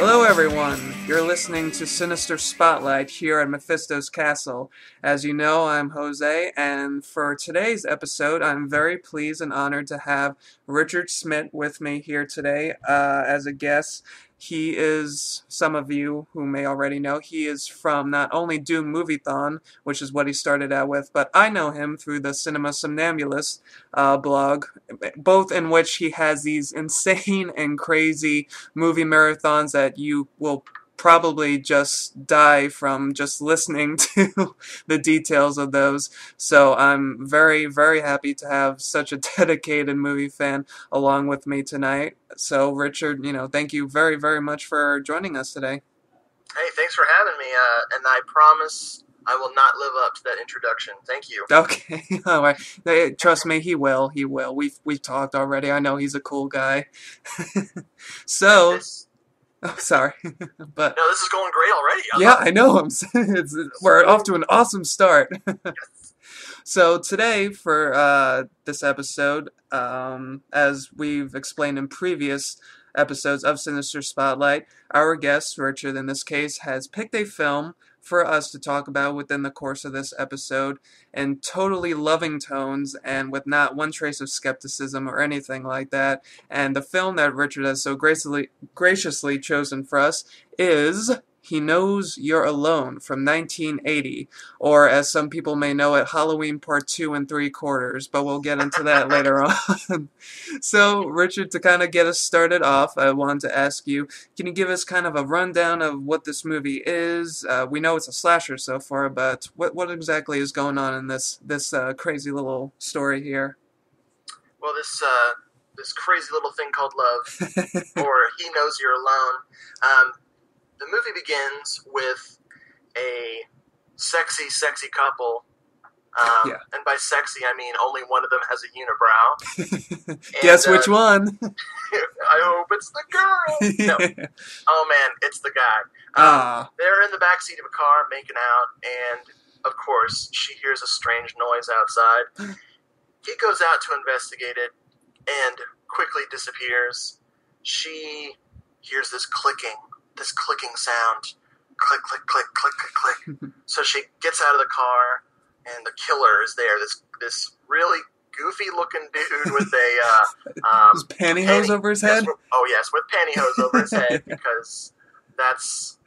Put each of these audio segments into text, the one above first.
Hello, everyone. You're listening to Sinister Spotlight here at Mephisto's Castle. As you know, I'm Jose, and for today's episode, I'm very pleased and honored to have Richard Schmidt with me here today as a guest. He is, some of you who may already know, he is from not only Doom Moviethon, which is what he started out with, but I know him through the Cinema Somnambulist blog, both in which he has these insane and crazy movie marathons that you will probably just die from just listening to the details of those. So I'm very, very happy to have such a dedicated movie fan along with me tonight. So Richard, thank you very, very much for joining us today. Hey, thanks for having me, and I promise I will not live up to that introduction. Thank you. Okay, all right. Trust me, he will. He will. We've talked already. I know he's a cool guy. So, oh, sorry, but no, this is going great already. Yeah, I know. We're off to an awesome start. Yes. So today, for this episode, as we've explained in previous episodes of Sinister Spotlight, our guest, Richard in this case, has picked a film for us to talk about within the course of this episode in totally loving tones and with not one trace of skepticism or anything like that. And the film that Richard has so graciously chosen for us is He Knows You're Alone from 1980, or as some people may know it, Halloween Part 2 and 3/4, but we'll get into that later on. So, Richard, to kind of get us started off, I wanted to ask you, can you give us kind of a rundown of what this movie is? We know it's a slasher so far, but what exactly is going on in this crazy little story here? Well, this crazy little thing called love, or He Knows You're Alone. The movie begins with a sexy, sexy couple. And by sexy, I mean only one of them has a unibrow. Guess which one? I hope it's the girl. No. Oh, man, it's the guy. They're in the backseat of a car making out, and, of course, she hears a strange noise outside. He goes out to investigate it and quickly disappears. She hears this clicking sound. Click, click, click, click, click, click. So she gets out of the car, and the killer is there. This really goofy-looking dude with a his pantyhose over his head. Yes, with pantyhose over his head, because that's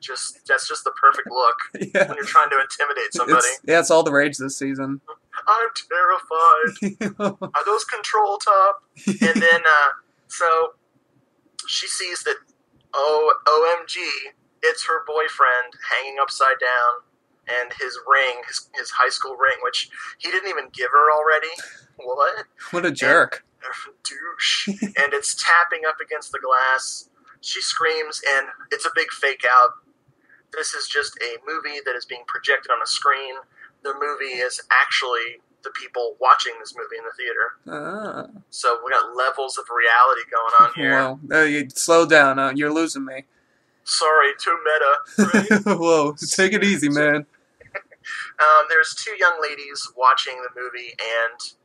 just the perfect look when you're trying to intimidate somebody. It's all the rage this season. I'm terrified. Are those control top? And then so she sees that. OMG, it's her boyfriend hanging upside down, and his ring, his high school ring, which he didn't even give her already. What? What a jerk. Douche. And it's tapping up against the glass. She screams, and it's a big fake out. This is just a movie that is being projected on a screen. The movie is actually the people watching this movie in the theater. So we got levels of reality going on here. Well, you slow down. You're losing me. Sorry, too meta. Right? Whoa, take it easy, man. There's two young ladies watching the movie, and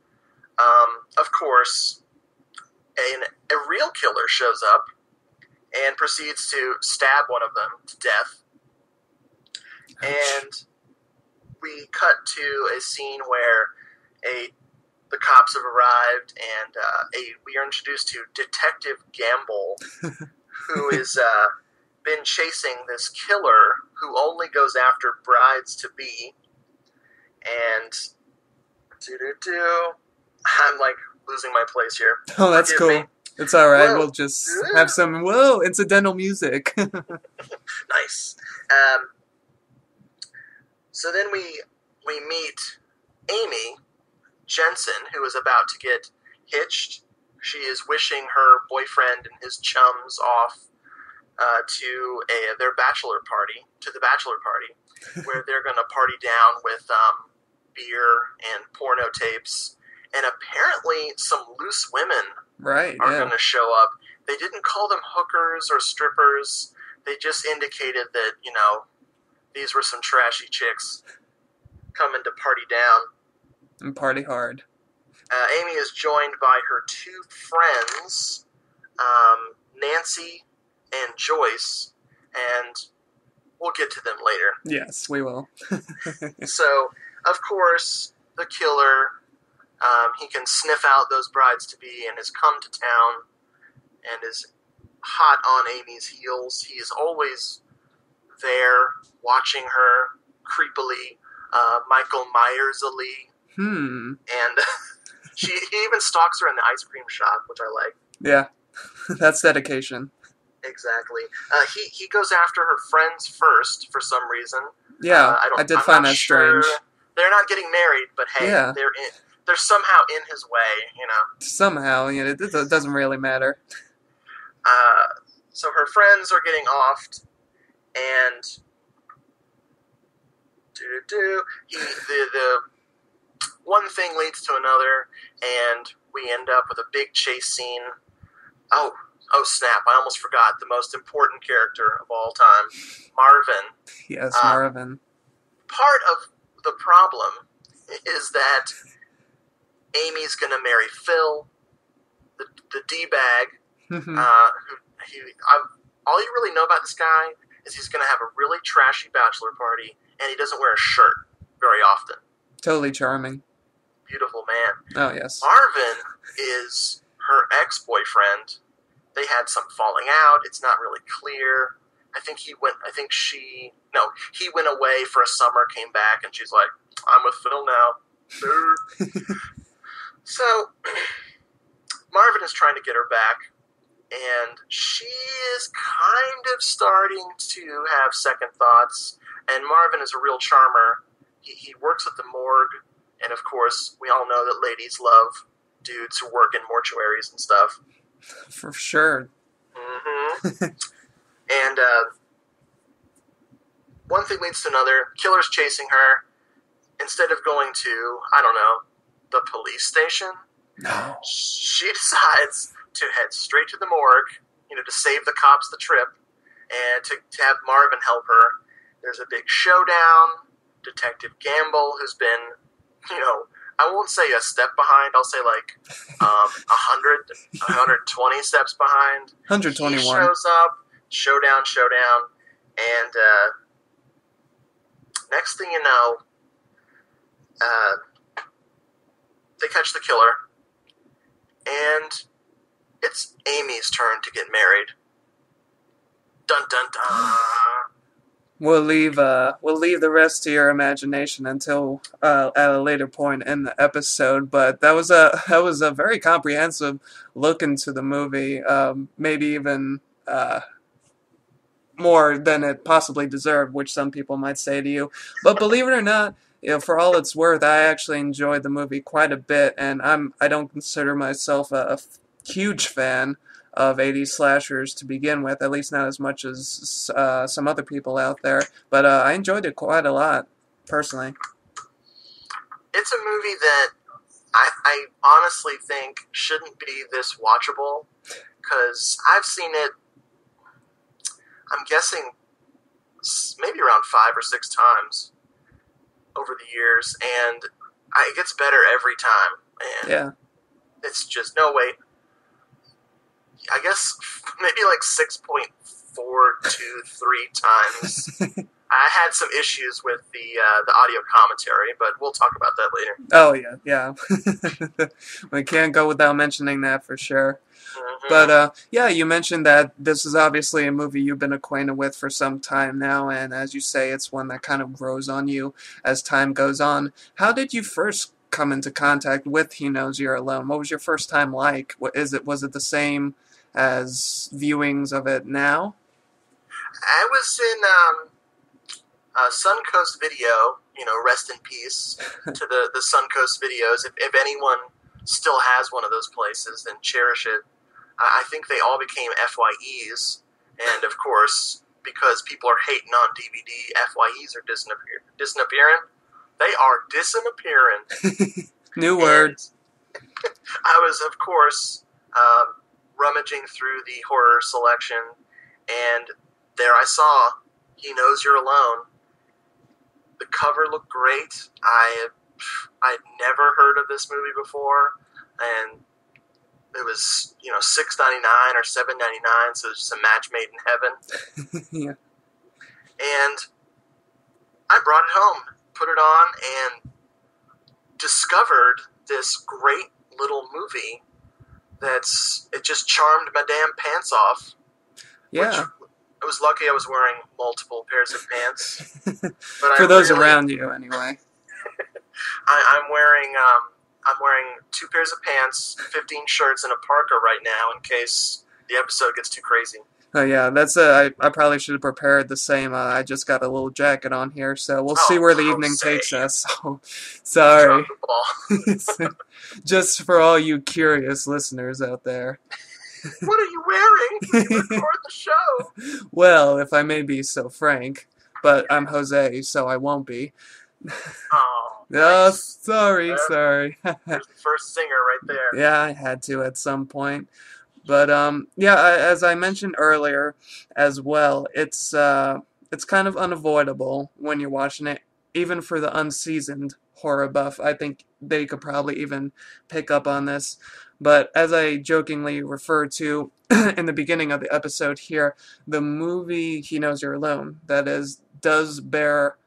of course, a real killer shows up and proceeds to stab one of them to death. And we cut to a scene where the cops have arrived, and we are introduced to Detective Gamble, who has been chasing this killer who only goes after brides-to-be. And I'm like losing my place here. Oh, that's Forgive cool. me. It's all right. Whoa. We'll just have some incidental music. Nice. So then we meet Amy Jensen, who is about to get hitched. She is wishing her boyfriend and his chums off to the bachelor party, where they're going to party down with beer and porno tapes, and apparently some loose women are going to show up. They didn't call them hookers or strippers. They just indicated that, these were some trashy chicks coming to party down. And party hard. Amy is joined by her two friends, Nancy and Joyce, and we'll get to them later. Yes, we will. So, of course, the killer, he can sniff out those brides-to-be and has come to town and is hot on Amy's heels. He is always there, watching her creepily, Michael Myers-ally. And he even stalks her in the ice cream shop, which I like. Yeah, that's dedication. Exactly. He goes after her friends first for some reason. Yeah, I did find that strange. They're not getting married, but hey, Yeah. they're somehow in his way, you know. Somehow, it doesn't really matter. So her friends are getting offed, and the one thing leads to another, and we end up with a big chase scene. Oh snap, I almost forgot the most important character of all time, Marvin. Yes, Marvin. Part of the problem is that Amy's going to marry Phil, the D-bag, all you really know about this guy is he's going to have a really trashy bachelor party, and he doesn't wear a shirt very often. Totally charming. Beautiful man. Oh, yes. Marvin is her ex-boyfriend. They had some falling out. It's not really clear. He went away for a summer, came back, and she's like, I'm with Phil now. So, Marvin is trying to get her back, and she is kind of starting to have second thoughts, and Marvin is a real charmer. He works at the morgue, and of course, we all know that ladies love dudes who work in mortuaries and stuff. For sure. Mm-hmm. And one thing leads to another. Killer's chasing her. Instead of going to, I don't know, the police station, no, she decides to head straight to the morgue, to save the cops the trip, and to have Marvin help her. There's a big showdown. Detective Gamble, who's been, I won't say a step behind, I'll say like 120 steps behind. 121. He shows up, showdown, and next thing you know, they catch the killer, and it's Amy's turn to get married. Dun dun dun. We'll leave the rest to your imagination until at a later point in the episode. But that was a very comprehensive look into the movie. Maybe even more than it possibly deserved, which some people might say to you. But believe it or not, for all it's worth, I actually enjoyed the movie quite a bit, and I don't consider myself a huge fan of 80s slashers to begin with, at least not as much as some other people out there, but I enjoyed it quite a lot, personally. It's a movie that I honestly think shouldn't be this watchable, because I've seen it, I'm guessing, maybe around 5 or 6 times over the years, and it gets better every time, and yeah. It's just, no, wait, I guess maybe like 6.423 times. I had some issues with the audio commentary, but we'll talk about that later. Oh, yeah. We can't go without mentioning that for sure. Mm-hmm. But, you mentioned that this is obviously a movie you've been acquainted with for some time now, and as you say, it's one that kind of grows on you as time goes on. How did you first come into contact with He Knows You're Alone? What was your first time like? Was it the same as viewings of it now? I was in Suncoast Video, rest in peace to the Suncoast Videos. If anyone still has one of those places, then cherish it. I think they all became FYEs, and of course, because people are hating on DVD, FYEs are disappearing. They are disappearing. New word. I was, of course, rummaging through the horror selection, and there I saw He Knows You're Alone. The cover looked great. I'd never heard of this movie before, and it was $6.99 or $7.99, so it was just a match made in heaven. Yeah. And I brought it home, put it on, and discovered this great little movie it just charmed my damn pants off. Yeah. I was lucky I was wearing multiple pairs of pants. But For those around you, anyway. I'm wearing 2 pairs of pants, 15 shirts, and a parka right now in case the episode gets too crazy. Oh yeah, I probably should have prepared the same. I just got a little jacket on here, so we'll see where the evening takes us. Oh, sorry. Just for all you curious listeners out there. What are you wearing when you record the show? Well, if I may be so frank, but I'm Jose, so I won't be. Oh, nice. Sorry. There's the first singer right there. Yeah, I had to at some point. But as I mentioned earlier as well, it's kind of unavoidable when you're watching it, even for the unseasoned horror buff. I think they could probably even pick up on this. But as I jokingly referred to in the beginning of the episode here, the movie He Knows You're Alone, that is, does bear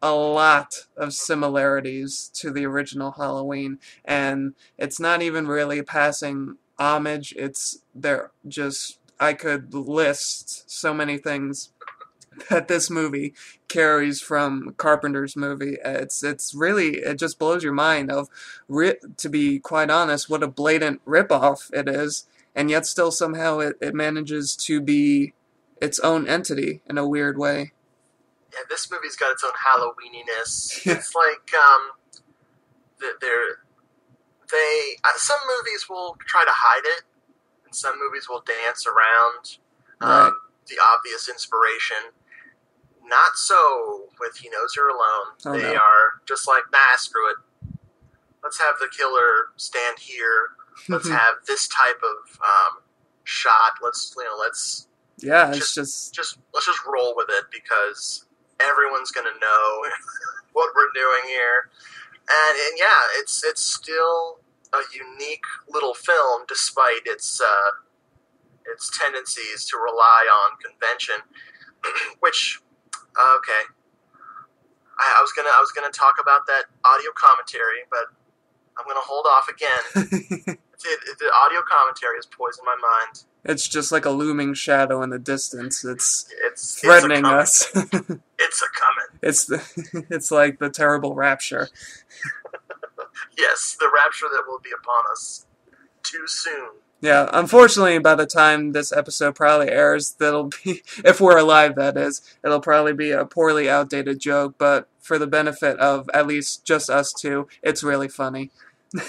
a lot of similarities to the original Halloween, and it's not even really passing homage. I could list so many things that this movie carries from Carpenter's movie. It's really, it just blows your mind to be quite honest, what a blatant ripoff it is, and yet still somehow it manages to be its own entity in a weird way. Yeah, this movie's got its own Halloweeniness. It's like some movies will try to hide it, and some movies will dance around the obvious inspiration. Not so with He Knows You're Alone. They are just like, nah, screw it. Let's have the killer stand here. Let's have this type of shot. Let's just roll with it because everyone's gonna know what we're doing here. And yeah, it's still a unique little film despite its tendencies to rely on convention. Which, okay, I was gonna talk about that audio commentary, but I'm gonna hold off again. The audio commentary has poisoned my mind. It's just like a looming shadow in the distance. It's threatening us. It's a coming. It's like the terrible rapture. Yes, the rapture that will be upon us too soon. Yeah, unfortunately, by the time this episode probably airs, that'll be, if we're alive, that is, it'll probably be a poorly outdated joke, but for the benefit of at least just us two, it's really funny. I'm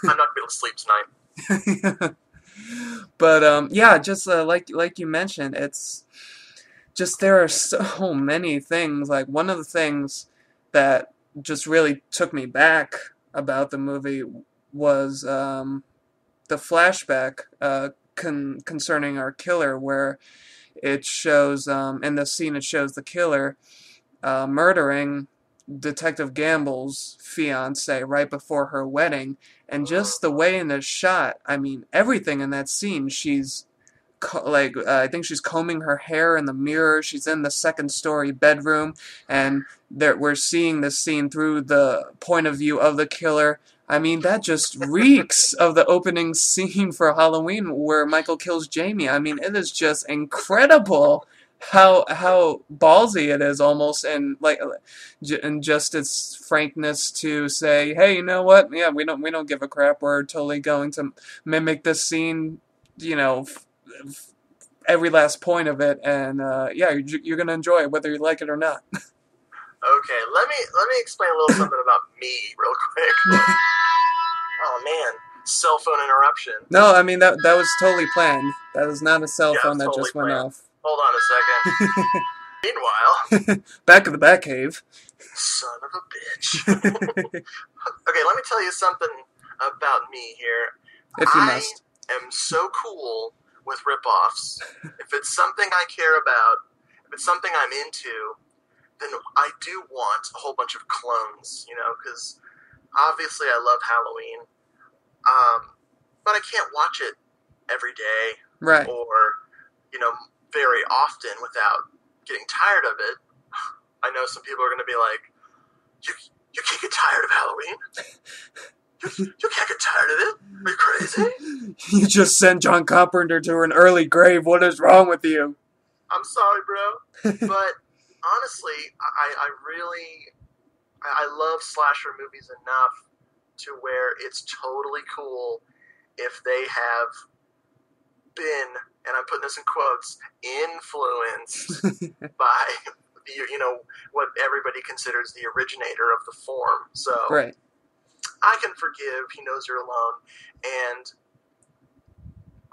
not going to be able to sleep tonight. But, yeah, just like you mentioned, it's just there are so many things. Like, one of the things that just really took me back about the movie was the flashback concerning our killer, where it shows, in the scene it shows the killer murdering Detective Gamble's fiance right before her wedding, and just the way in the shot, I mean, everything in that scene, she's I think she's combing her hair in the mirror, she's in the second-story bedroom, and we're seeing this scene through the point of view of the killer. I mean, that just reeks of the opening scene for Halloween where Michael kills Jamie. I mean, it is just incredible how ballsy it is, almost, and just its frankness to say, hey, you know what? Yeah, we don't give a crap. We're totally going to mimic this scene, every last point of it, and yeah, you're gonna enjoy it whether you like it or not. Okay, let me explain a little something about me real quick. Oh man, cell phone interruption. No, I mean that was totally planned. That was not a cell phone that just went off. Hold on a second. Meanwhile, back of the Batcave. Son of a bitch. Okay, let me tell you something about me here. If you must. I am so cool with ripoffs. If it's something I care about, if it's something I'm into, then I do want a whole bunch of clones, because obviously I love Halloween, but I can't watch it every day Right. or, you know, very often without getting tired of it. I know some people are going to be like, you can't get tired of Halloween. You can't get tired of it. Are you crazy? You just sent John Carpenter to an early grave. What is wrong with you? I'm sorry, bro. But honestly, I really, I love slasher movies enough to where it's totally cool if they have been, and I'm putting this in quotes, influenced by what everybody considers the originator of the form. So Right. I can forgive He Knows You're Alone, and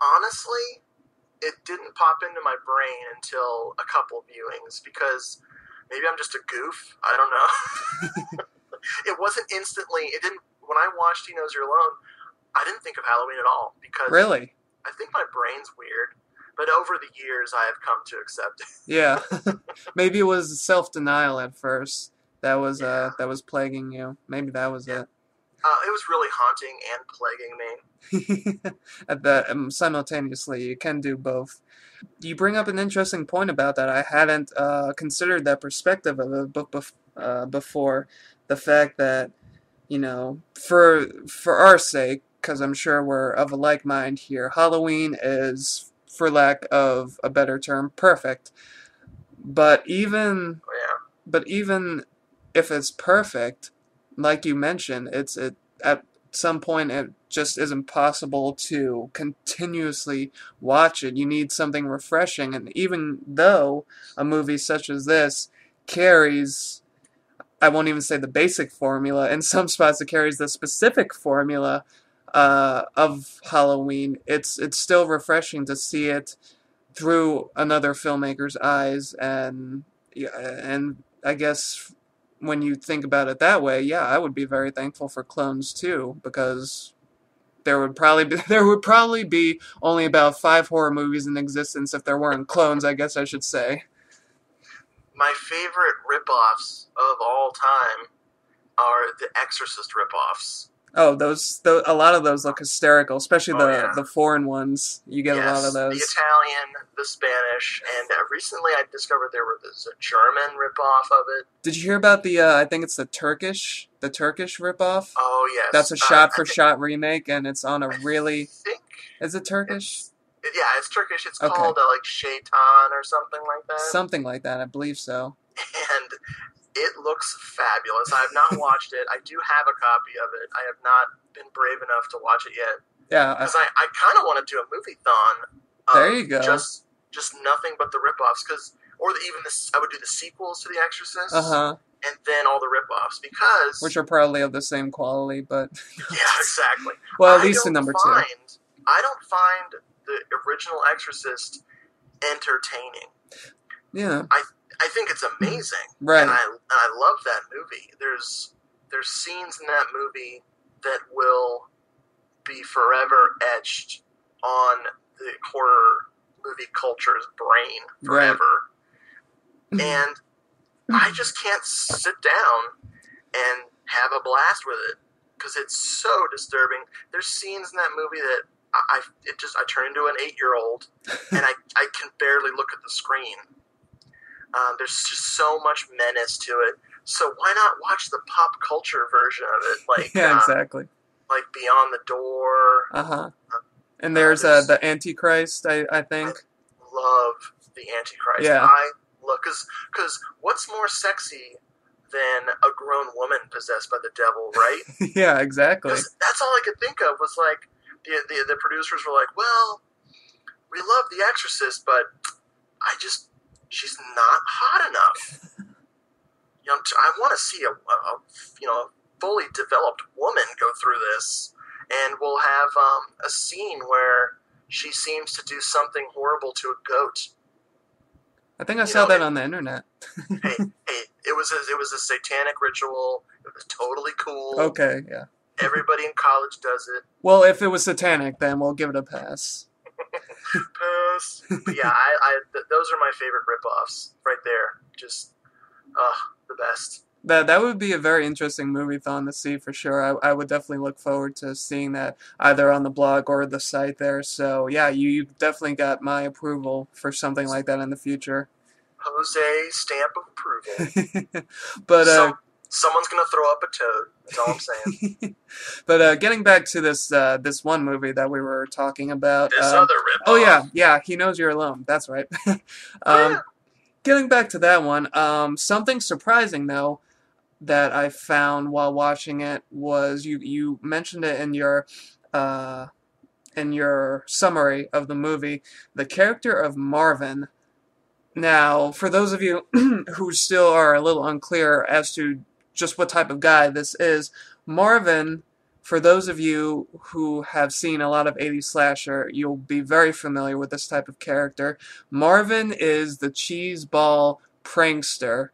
honestly, it didn't pop into my brain until a couple viewings because maybe I'm just a goof. I don't know. It wasn't instantly. It didn't. When I watched He Knows You're Alone, I didn't think of Halloween at all because Really? I think my brain's weird. But over the years, I have come to accept it. Yeah. Maybe it was self-denial at first Yeah. that was plaguing you. Maybe that was Yeah. it. It was really haunting and plaguing me. At the simultaneously, you can do both. You bring up an interesting point about that. I hadn't considered that perspective of the book before. The fact that for our sake, because I'm sure we're of a like mind here, Halloween is, for lack of a better term, perfect. But even Yeah. but even if it's perfect, like you mentioned, it at some point it just isn't possible to continuously watch it. You need something refreshing, and even though a movie such as this carries, I won't even say the basic formula, in some spots it carries the specific formula of Halloween, it's still refreshing to see it through another filmmaker's eyes, and yeah, and I guess when you think about it that way, yeah, I would be very thankful for clones too, because there would probably be only about 5 horror movies in existence if there weren't clones, I guess I should say. My favorite ripoffs of all time are the Exorcist ripoffs. Oh, a lot of those look hysterical, especially Oh yeah. the foreign ones. You get a lot of Yes, the those. Italian, the Spanish, and recently I discovered there was a German ripoff of it. Did you hear about I think it's the Turkish ripoff? Oh That's yes, a shot-for-shot remake, and it's on a I really... think Is it Turkish? it's Turkish. It's Okay. called like Shaitan or something like that. Something like that, I believe so. And it looks fabulous. I have not watched it. I do have a copy of it. I have not been brave enough to watch it yet. Yeah. Because I kind of want to do a movie-thon. There you go. Just nothing but the ripoffs. I would do the sequels to The Exorcist. Uh-huh. And then all the ripoffs because... Which are probably of the same quality, but... Yeah, exactly. Well, at least in number 2. I don't find the original Exorcist entertaining. Yeah. I think it's amazing. Right. And I love that movie. There's scenes in that movie that will be forever etched on the horror movie culture's brain forever. Right. And I just can't sit down and have a blast with it because it's so disturbing. There's scenes in that movie that I turn into an 8-year-old and I can barely look at the screen. There's just so much menace to it. So why not watch the pop culture version of it? Like yeah, exactly. Like Beyond the Door. Uh-huh. And there's the Antichrist, I think. I love the Antichrist. Yeah. I love because what's more sexy than a grown woman possessed by the devil, right? Yeah, exactly. That's all I could think of was like the producers were like, well, we love The Exorcist, but she's not hot enough. I want to see a fully developed woman go through this, and we'll have a scene where she seems to do something horrible to a goat. I think I saw that on the internet. hey, it was a satanic ritual. It was totally cool. Okay, yeah. Everybody in college does it. Well, if it was satanic, then we'll give it a pass. Pass. But yeah, those are my favorite ripoffs right there. Just, the best. That would be a very interesting movie-thon to see for sure. I would definitely look forward to seeing that either on the blog or the site there. So yeah, you definitely got my approval for something like that in the future. Jose stamp of approval. But Someone's gonna throw up a toad. That's all I'm saying. but getting back to this one movie that we were talking about. This other Oh ripoff. yeah, He Knows You're Alone. That's right. Oh yeah. um, Getting back to that one. Something surprising though that I found while watching it was you mentioned it uh, in your summary of the movie, the character of Marvin. Now, for those of you who still are a little unclear as to just what type of guy this is, Marvin, for those of you who have seen a lot of 80s slasher, you'll be very familiar with this type of character. Marvin is the cheeseball prankster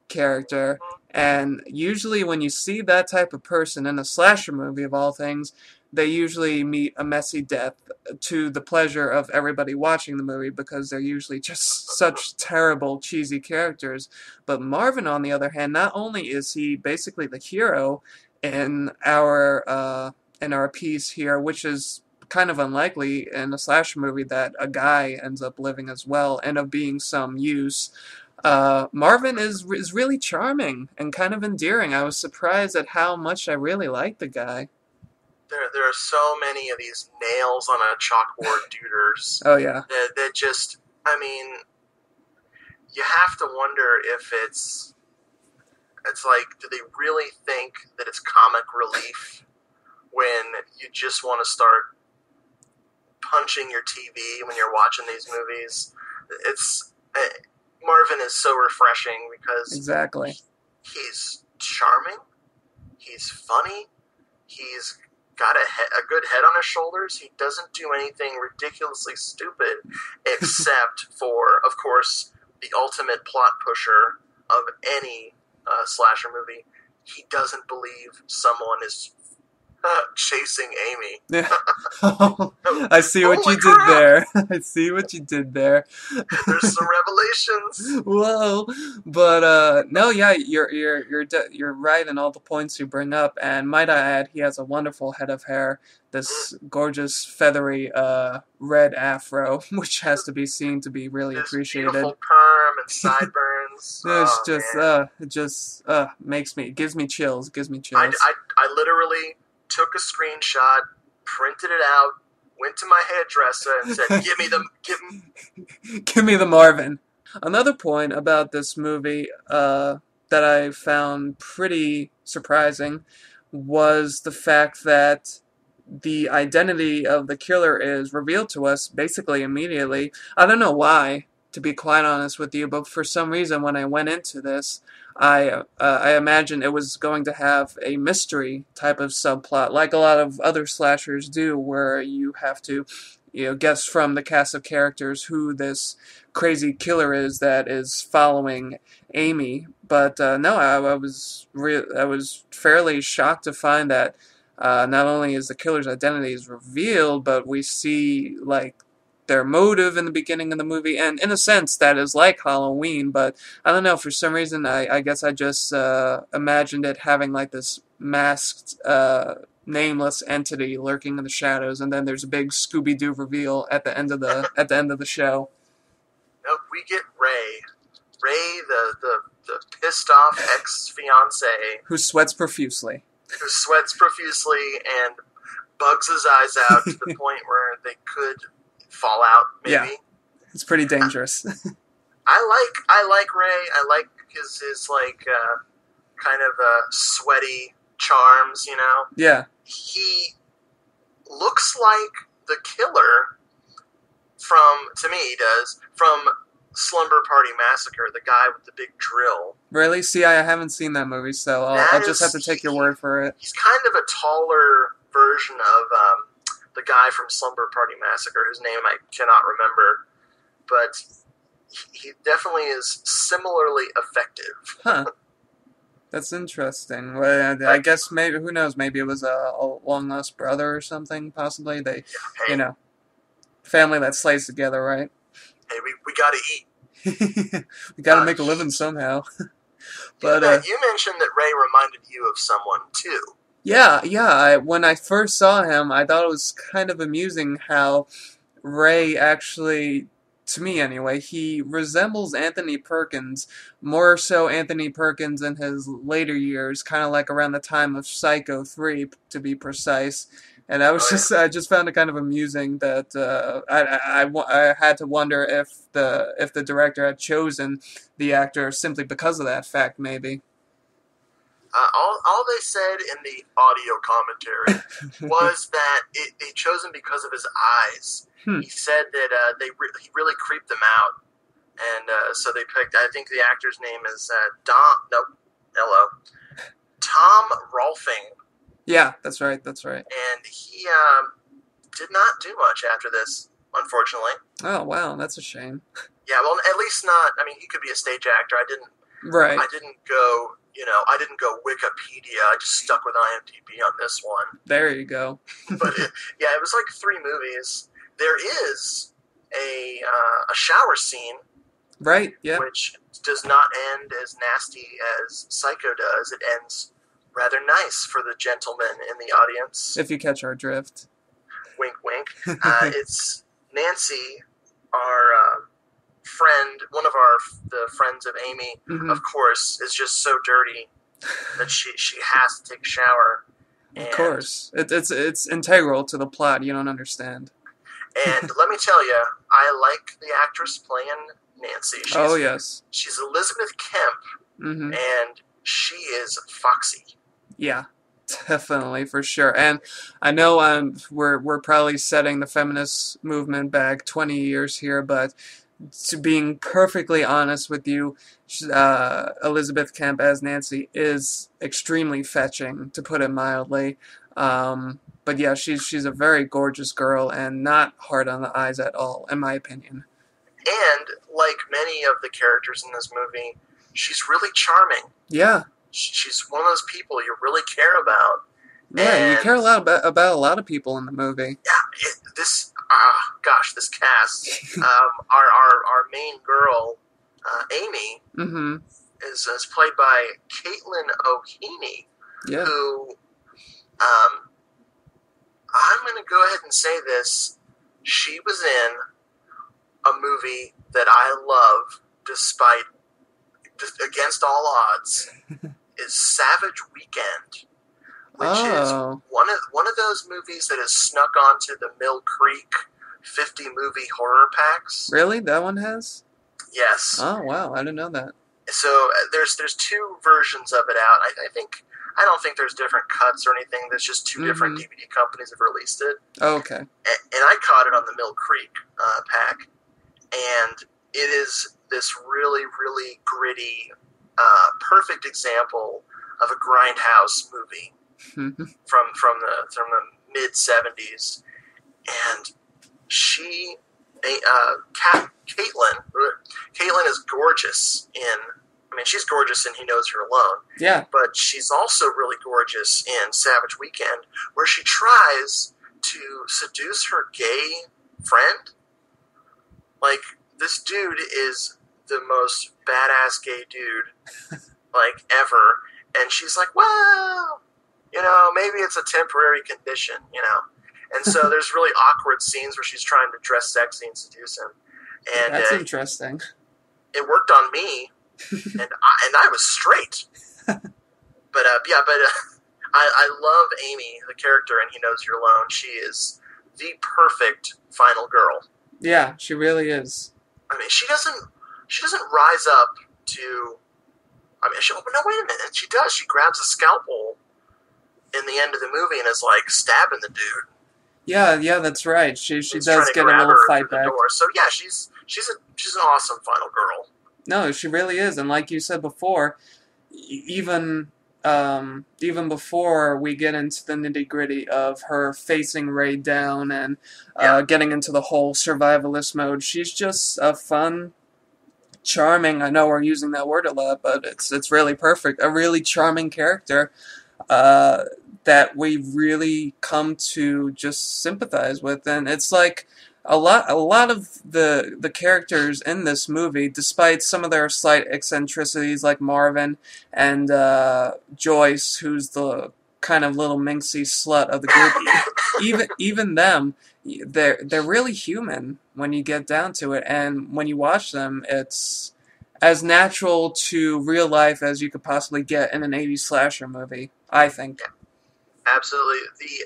character, and usually when you see that type of person in a slasher movie of all things, they usually meet a messy death to the pleasure of everybody watching the movie because they're usually just such terrible, cheesy characters. But Marvin, on the other hand, not only is he basically the hero in our piece here, which is kind of unlikely in a slasher movie that a guy ends up living as well and of being some use. Marvin is really charming and kind of endearing. I was surprised at how much I really liked the guy. There are so many of these nails on a chalkboard duders Oh yeah. that just, I mean, you have to wonder if it's like, do they really think that it's comic relief when you just want to start punching your TV when you're watching these movies? It's Marvin is so refreshing because Exactly. he's charming, he's funny, he's got a good head on his shoulders. He doesn't do anything ridiculously stupid, except for, of course, the ultimate plot pusher of any slasher movie. He doesn't believe someone is chasing Amy. Yeah. I see what Holy you did crap! there. I see what you did there. There's some revelations. Whoa. But no, yeah, you're right in all the points you bring up, and might I add, he has a wonderful head of hair, this gorgeous feathery red afro, which has to be seen to be really This appreciated. beautiful perm and sideburns. It's Man. just gives me chills, gives me I, chills. I, I literally took a screenshot, printed it out, went to my hairdresser and said, Give me the Marvin. Another point about this movie that I found pretty surprising was the fact that the identity of the killer is revealed to us basically immediately. I don't know why, to be quite honest with you, but for some reason when I went into this, I imagined it was going to have a mystery type of subplot, like a lot of other slashers do, where you have to, guess from the cast of characters who this crazy killer is that is following Amy. But no, I was fairly shocked to find that not only is the killer's identity is revealed, but we see like their motive in the beginning of the movie, and in a sense that is like Halloween, but I don't know, for some reason I guess I just imagined it having like this masked nameless entity lurking in the shadows, and then there's a big Scooby-Doo reveal at the end of the show. Nope, we get Ray. Ray, the pissed off ex-fiance Who sweats profusely. who sweats profusely and bugs his eyes out to the point where they could fall out, maybe. Yeah. It's pretty dangerous. I like Ray. I like his like kind of sweaty charms, you know. Yeah. He looks like the killer to me he does, from Slumber Party Massacre, the guy with the big drill. Really? See, I haven't seen that movie, so I'll just have to take your word for it. He's kind of a taller version of the guy from Slumber Party Massacre, whose name I cannot remember, but he definitely is similarly effective. Huh. That's interesting. Well, I guess maybe, who knows, maybe it was a long-lost brother or something, possibly. They, Hey, family that slays together, right? hey, we gotta eat. We gotta make a living somehow. But You mentioned that Ray reminded you of someone too. yeah. When I first saw him, I thought it was kind of amusing how Ray actually, to me anyway, he resembles Anthony Perkins, more so Anthony Perkins in his later years, kind of like around the time of Psycho 3, to be precise. And Oh yeah. I just found it kind of amusing that I had to wonder if the director had chosen the actor simply because of that fact, maybe. All they said in the audio commentary was that they chose him because of his eyes. Hmm. He said that he really creeped them out, and so they picked. I think the actor's name is Dom. Nope. Hello, Tom Rolfing, Yeah, that's right. That's right. and he did not do much after this, unfortunately. Oh wow, that's a shame. Yeah, well, at least not. I mean, he could be a stage actor. Right. I didn't go. I didn't go Wikipedia. I just stuck with IMDb on this one. There you go. But yeah, it was like 3 movies. There is a shower scene, Right. Yeah. which does not end as nasty as Psycho does. It ends rather nice for the gentleman in the audience. If you catch our drift. Wink, wink. It's Nancy, our friend, one of the friends of Amy, Mhm. of course, is just so dirty that she has to take a shower. Of course, it's integral to the plot. You don't understand. And let me tell you, I like the actress playing Nancy. Oh yes. She's Elizabeth Kemp, Mhm. and she is foxy. Yeah. Definitely, for sure. And I know we're probably setting the feminist movement back 20 years here, but to being perfectly honest with you, Elizabeth Kemp as Nancy is extremely fetching, to put it mildly. But yeah, she's a very gorgeous girl and not hard on the eyes at all, in my opinion. And like many of the characters in this movie, she's really charming. Yeah. She's one of those people you really care about. Yeah, you And care a lot about a lot of people in the movie. yeah, this cast. Our main girl, Amy, Mm-hmm. is played by Caitlin O'Heaney, Yeah. who, I'm going to go ahead and say this. She was in a movie that I love, despite against all odds, is Savage Weekend, which is Oh. one of those movies that has snuck onto the Mill Creek 50 movie horror packs. Really? That one has? Yes. Oh, wow. I didn't know that. So there's 2 versions of it out. I don't think there's different cuts or anything. There's just 2 different DVD companies have released it. Oh, okay. And I caught it on the Mill Creek pack, and it is this really, really gritty, perfect example of a grindhouse movie from the mid '70s. And she, Caitlin is gorgeous in. I mean, she's gorgeous in He Knows You're Alone. Yeah. But she's also really gorgeous in Savage Weekend, where she tries to seduce her gay friend. Like, this dude is the most badass gay dude, like, ever. And she's like, well, maybe it's a temporary condition, And so there's really awkward scenes where she's trying to dress sexy and seduce him. And That's interesting. it worked on me, and I was straight. But I love Amy, the character, and He Knows You're Alone. She is the perfect final girl. Yeah, she really is. I mean, she doesn't rise up to. I mean, no, wait a minute. She does. She grabs a scalpel in the end of the movie and is like stabbing the dude. Yeah, that's right. She He's does trying to get a grab little her fight through the back. door. So yeah, she's an awesome final girl. No, she really is, and like you said before, even before we get into the nitty gritty of her facing Ray down and getting into the whole survivalist mode, she's just a fun, charming. I know we're using that word a lot, but it's really perfect. A really charming character that we really come to just sympathize with, and it's like a lot of the characters in this movie, despite some of their slight eccentricities, like Marvin and Joyce, who's the kind of little minxy slut of the group, even them, they're really human when you get down to it, and when you watch them, it's as natural to real life as you could possibly get in an '80s slasher movie, I think. Absolutely.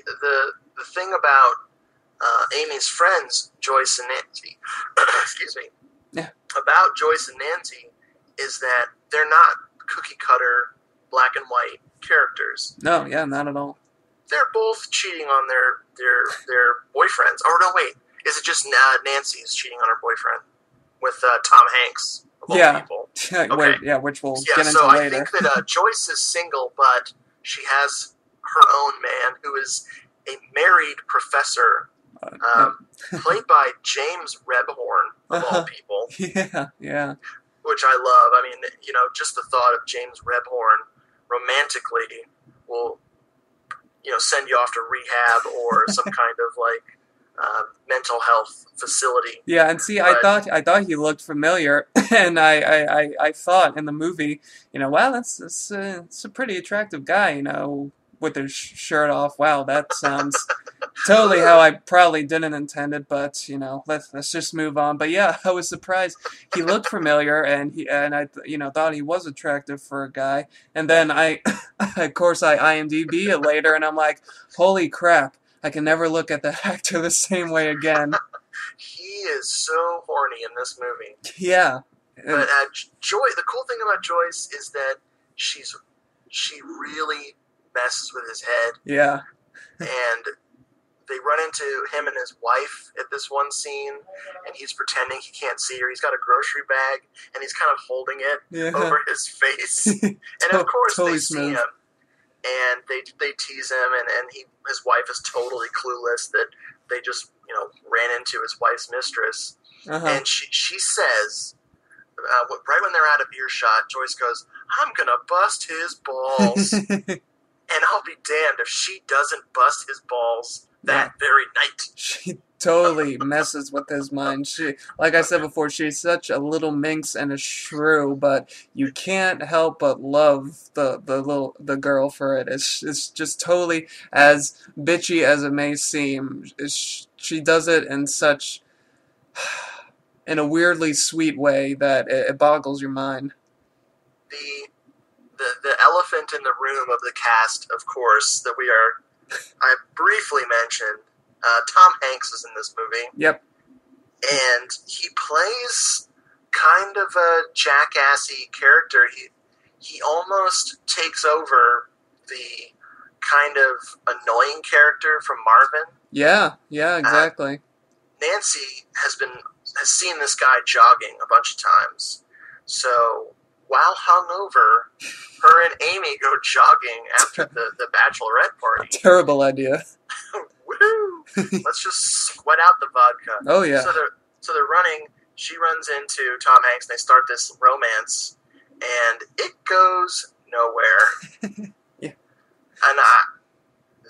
The thing about Amy's friends, Joyce and Nancy, excuse me, Yeah. about Joyce and Nancy is that they're not cookie cutter black and white characters. No, yeah, not at all. They're both cheating on their boyfriends. Oh no, wait, is it just Nancy's cheating on her boyfriend with Tom Hanks of all Yeah. people? Yeah, which we'll Yeah, get into so I later. think that Joyce is single, but she has her own man who is a married professor, played by James Rebhorn, of all people, Yeah. which I love. I mean, just the thought of James Rebhorn romantically will, send you off to rehab or some kind of mental health facility. Yeah, and see, I thought he looked familiar, and I thought in the movie, wow, that's a pretty attractive guy, with his shirt off. Wow, that sounds totally how I probably didn't intend it, but let's just move on. But yeah, I was surprised. He looked familiar, and I thought he was attractive for a guy, and then of course, I IMDb it later, and I'm like, holy crap. I can never look at the actor the same way again. He is so horny in this movie. Yeah. But the cool thing about Joyce is that she really messes with his head. Yeah. And they run into him and his wife at this one scene, and he's pretending he can't see her. He's got a grocery bag, and he's kind of holding it over his face. And of course totally they smooth. see him, and they tease him, and his wife is totally clueless that they just ran into his wife's mistress. And she says, right when they're out of earshot, Joyce goes, "I'm gonna bust his balls." And I'll be damned if she doesn't bust his balls that very night. She totally messes with his mind. Like I said before, she's such a little minx and a shrew, but you can't help but love the girl for it. It's just totally, as bitchy as it may seem, she does it in a weirdly sweet way that it boggles your mind. The elephant in the room of the cast, of course, that I briefly mentioned, Tom Hanks is in this movie. Yep. And he plays kind of a jackassy character. He almost takes over the kind of annoying character from Marvin. Yeah, exactly. Nancy has seen this guy jogging a bunch of times. So while hungover, her and Amy go jogging after the bachelorette party. Terrible idea. Woo! Let's just sweat out the vodka. Oh yeah. So they're running. She runs into Tom Hanks. And they start this romance, and it goes nowhere. Yeah. And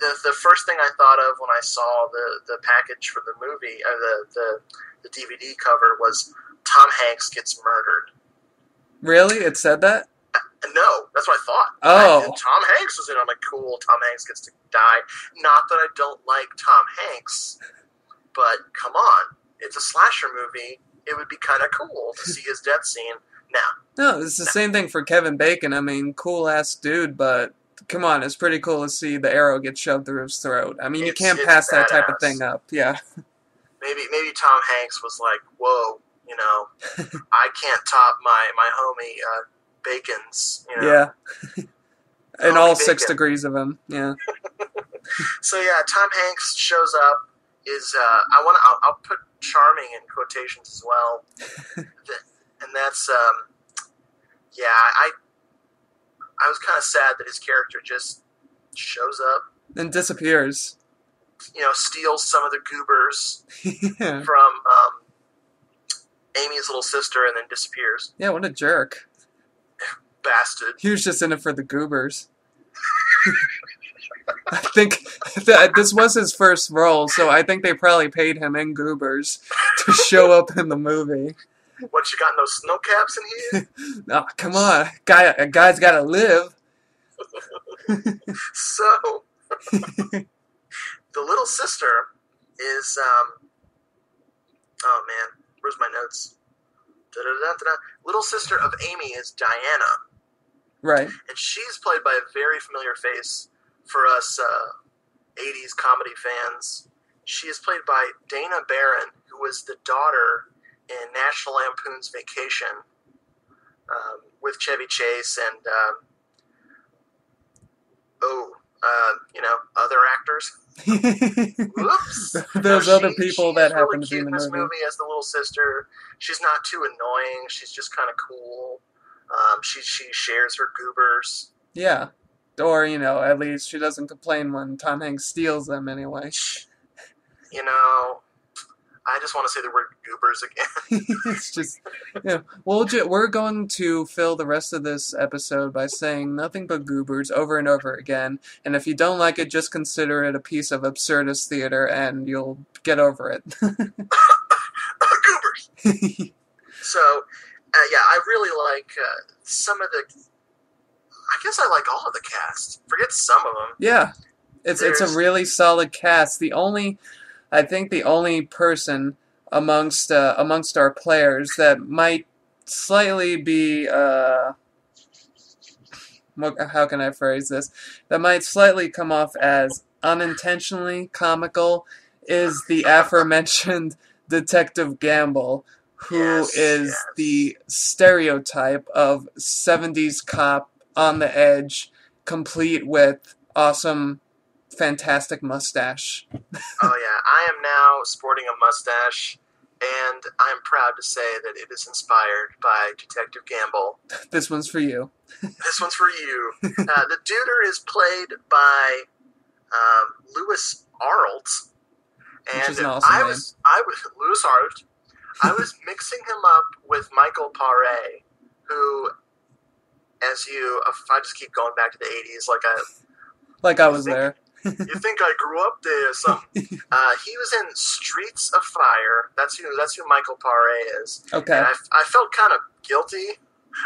the first thing I thought of when I saw the package for the movie, the DVD cover, was Tom Hanks gets murdered. Really? It said that? No, that's what I thought. Oh. Tom Hanks was in. I'm like, cool, Tom Hanks gets to die. Not that I don't like Tom Hanks, but come on. It's a slasher movie. It would be kind of cool to see his death scene. No, it's the same thing for Kevin Bacon. I mean, cool-ass dude, but come on, it's pretty cool to see the arrow get shoved through his throat. I mean, you can't pass that type of thing up. Yeah. Maybe Tom Hanks was like, whoa, I can't top my homie Bacon's, Yeah. And all Bacon. 6 degrees of him, yeah. So yeah, Tom Hanks shows up. I'll put charming in quotations as well. And that's I was kind of sad that his character just shows up And disappears. Steals some of the goobers Yeah. from Amy's little sister and then disappears. Yeah, what a jerk. Bastard. He was just in it for the goobers. I think This was his first role, so I think they probably paid him in goobers to show up in the movie. What, you got no snow caps in here? Oh, come on. A guy's gotta live. So, the little sister is, oh man, where's my notes? Da-da-da-da-da. Little sister of Amy is Diana. Right. And she's played by a very familiar face for us 80s comedy fans. She is played by Dana Barron, who was the daughter in National Lampoon's Vacation with Chevy Chase and, other actors. Whoops. Those other people that happen really to be in the this movie. movie as the little sister. She's not too annoying. She's just kind of cool. She shares her goobers. Yeah. Or, at least she doesn't complain when Tom Hanks steals them anyway. I just want to say the word goobers again. It's just, we're going to fill the rest of this episode by saying nothing but goobers over and over again. And if you don't like it, just consider it a piece of absurdist theater and you'll get over it. Goobers! So, I really like some of the... I guess I like all of the cast. Forget some of them. Yeah. It's a really solid cast. I think the only person amongst our players that might slightly be how can I phrase this? That might slightly come off as unintentionally comical is the aforementioned Detective Gamble, who is the stereotype of 70s cop on the edge, complete with awesome fantastic mustache. Oh yeah, I am now sporting a mustache, and I'm proud to say that it is inspired by Detective Gamble. This one's for you. This one's for you. The Duder is played by Lewis Arlt, and which is an awesome name. I was Lewis Arlt. I was mixing him up with Michael Paré, who, if I just keep going back to the 80s, like I was there. You think I grew up there or something? He was in Streets of Fire. That's who Michael Paré is. Okay. And I felt kind of guilty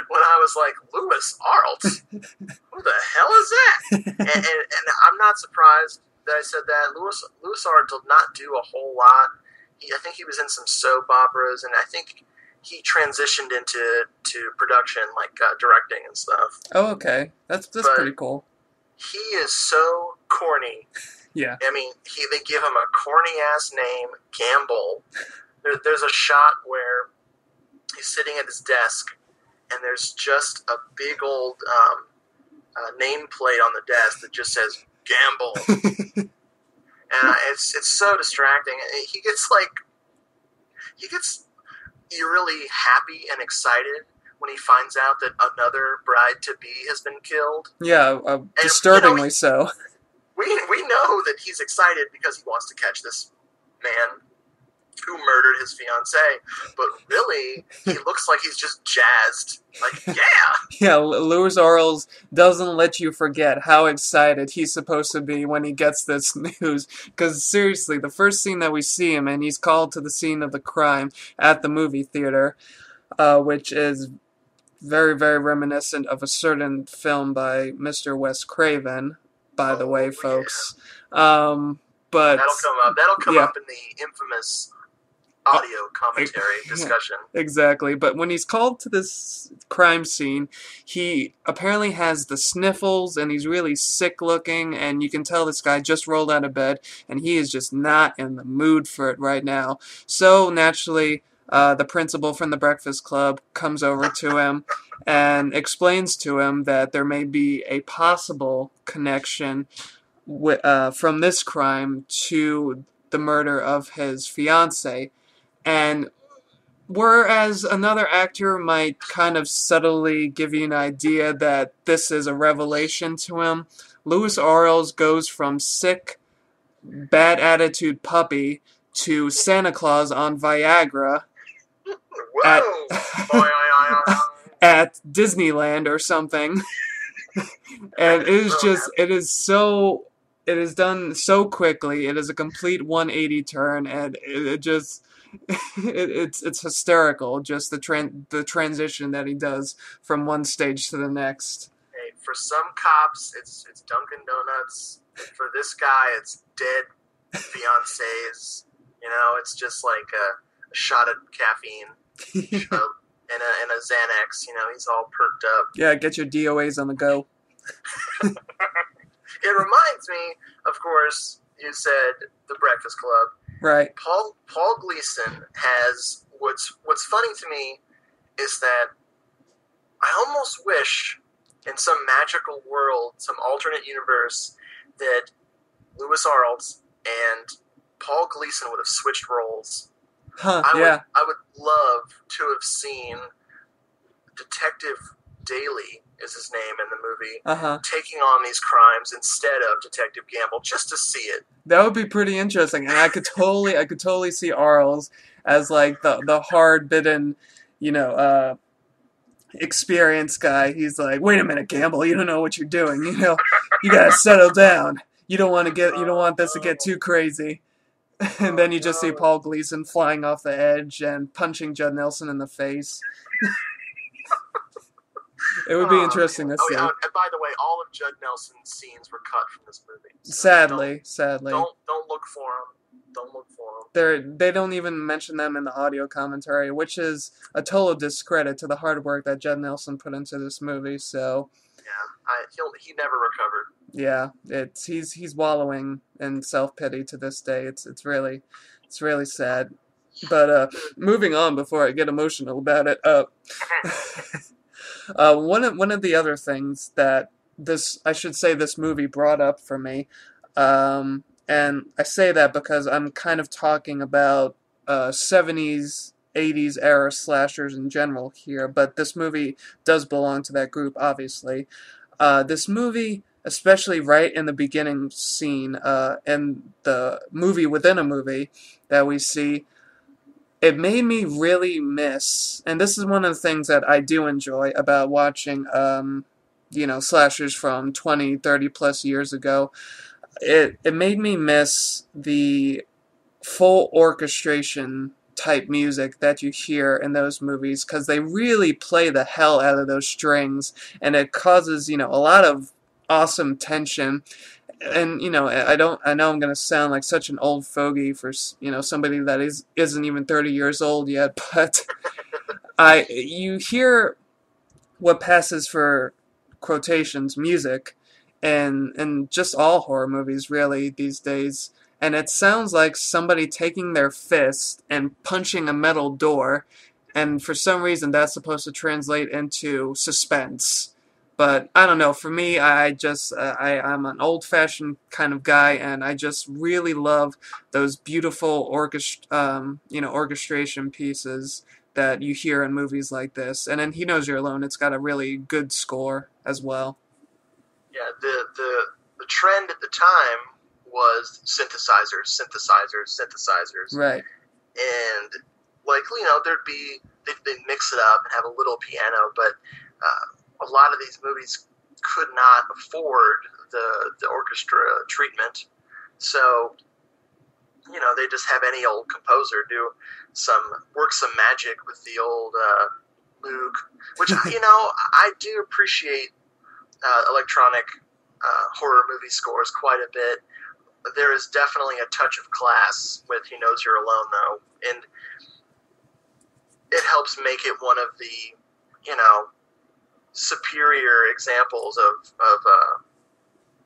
when I was like, Lewis Arlt? Who the hell is that? and I'm not surprised that I said that. Lewis Arlt did not do a whole lot. I think he was in some soap operas, and I think he transitioned into production, like directing and stuff. Oh, okay. That's pretty cool. He is so corny. Yeah. I mean, they give him a corny-ass name, Gamble. There's a shot where he's sitting at his desk, and there's just a big old nameplate on the desk that just says, Gamble. And it's so distracting. He gets eerily happy and excited when he finds out that another bride-to-be has been killed. Yeah, disturbingly so. We know that he's excited because he wants to catch this man who murdered his fiancée, but really, he looks like he's just jazzed. Like, yeah! Yeah, Lewis Arlt doesn't let you forget how excited he's supposed to be when he gets this news. Because seriously, the first scene that we see him in, he's called to the scene of the crime at the movie theater, which is very, very reminiscent of a certain film by Mr. Wes Craven, by the way, folks. Yeah. But that'll come up in the infamous audio commentary discussion. Exactly. But when he's called to this crime scene, he apparently has the sniffles and he's really sick looking, and you can tell this guy just rolled out of bed and he is just not in the mood for it right now. So naturally, the principal from the Breakfast Club comes over to him and explains to him that there may be a possible connection from this crime to the murder of his fiancée. And whereas another actor might kind of subtly give you an idea that this is a revelation to him, Lewis Arlt goes from sick, bad attitude puppy to Santa Claus on Viagra at Disneyland or something. And it is it is done so quickly. It is a complete 180 turn, and it just it's hysterical. Just the transition that he does from one stage to the next. Hey, for some cops, it's Dunkin' Donuts. For this guy, it's dead fiancés. It's just like a shot of caffeine and a Xanax. He's all perked up. Yeah, get your DOAs on the go. It reminds me, of course, you said The Breakfast Club. Right. Paul Gleason has what's funny to me is that I almost wish in some magical world, some alternate universe, that Lewis Arlt and Paul Gleason would have switched roles. Huh, I would love to have seen Detective Daly, is his name in the movie, taking on these crimes instead of Detective Gamble, just to see it. That would be pretty interesting, and I could totally see Arles as like the hard bitten, experienced guy. He's like, wait a minute, Gamble, you don't know what you're doing. You gotta settle down. You don't want this to get too crazy. And then you just see Paul Gleason flying off the edge and punching Judd Nelson in the face. It would be interesting to see. Yeah. And by the way, all of Judd Nelson's scenes were cut from this movie. So sadly. Don't look for them. Don't look for them. They don't even mention them in the audio commentary, which is a total discredit to the hard work that Judd Nelson put into this movie. So yeah, he never recovered. Yeah, he's wallowing in self-pity to this day. It's really sad. But moving on before I get emotional about it. One of the other things that this movie brought up for me, and I say that because I'm kind of talking about 70s, 80s era slashers in general here, but this movie does belong to that group, obviously. This movie, especially right in the beginning scene, and the movie within a movie that we see, it made me really miss, and this is one of the things that I do enjoy about watching, slashers from 20, 30 plus years ago. It made me miss the full orchestration type music that you hear in those movies, because they really play the hell out of those strings, and it causes, a lot of awesome tension. And I know I'm gonna sound like such an old fogey for somebody that isn't even 30 years old yet, but you hear what passes for quotations music and just all horror movies really these days, and it sounds like somebody taking their fist and punching a metal door, and for some reason that's supposed to translate into suspense. But I don't know. For me, I'm an old-fashioned kind of guy, and I just really love those beautiful orchestration pieces that you hear in movies like this. And then He Knows You're Alone. It's got a really good score as well. Yeah, the trend at the time was synthesizers. Right. And they'd mix it up and have a little piano, but a lot of these movies could not afford the orchestra treatment, so they just have any old composer work some magic with the old Moog, which I do appreciate electronic horror movie scores quite a bit. There is definitely a touch of class with He Knows You're Alone, though, and it helps make it one of the superior examples of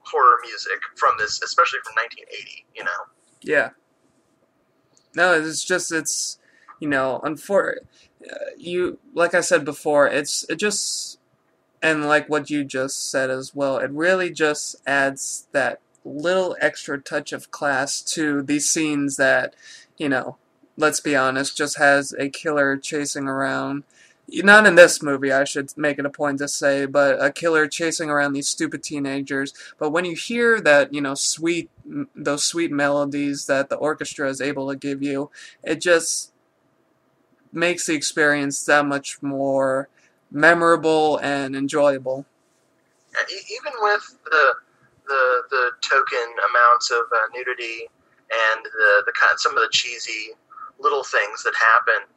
horror music from this, especially from 1980. Yeah. No, it's like I said before, and like what you just said as well, it really just adds that little extra touch of class to these scenes that, let's be honest, just has a killer chasing around. Not in this movie, I should make it a point to say, but a killer chasing around these stupid teenagers. But when you hear that, those sweet melodies that the orchestra is able to give you, it just makes the experience that much more memorable and enjoyable. Even with the token amounts of nudity and the kind some of the cheesy little things that happen,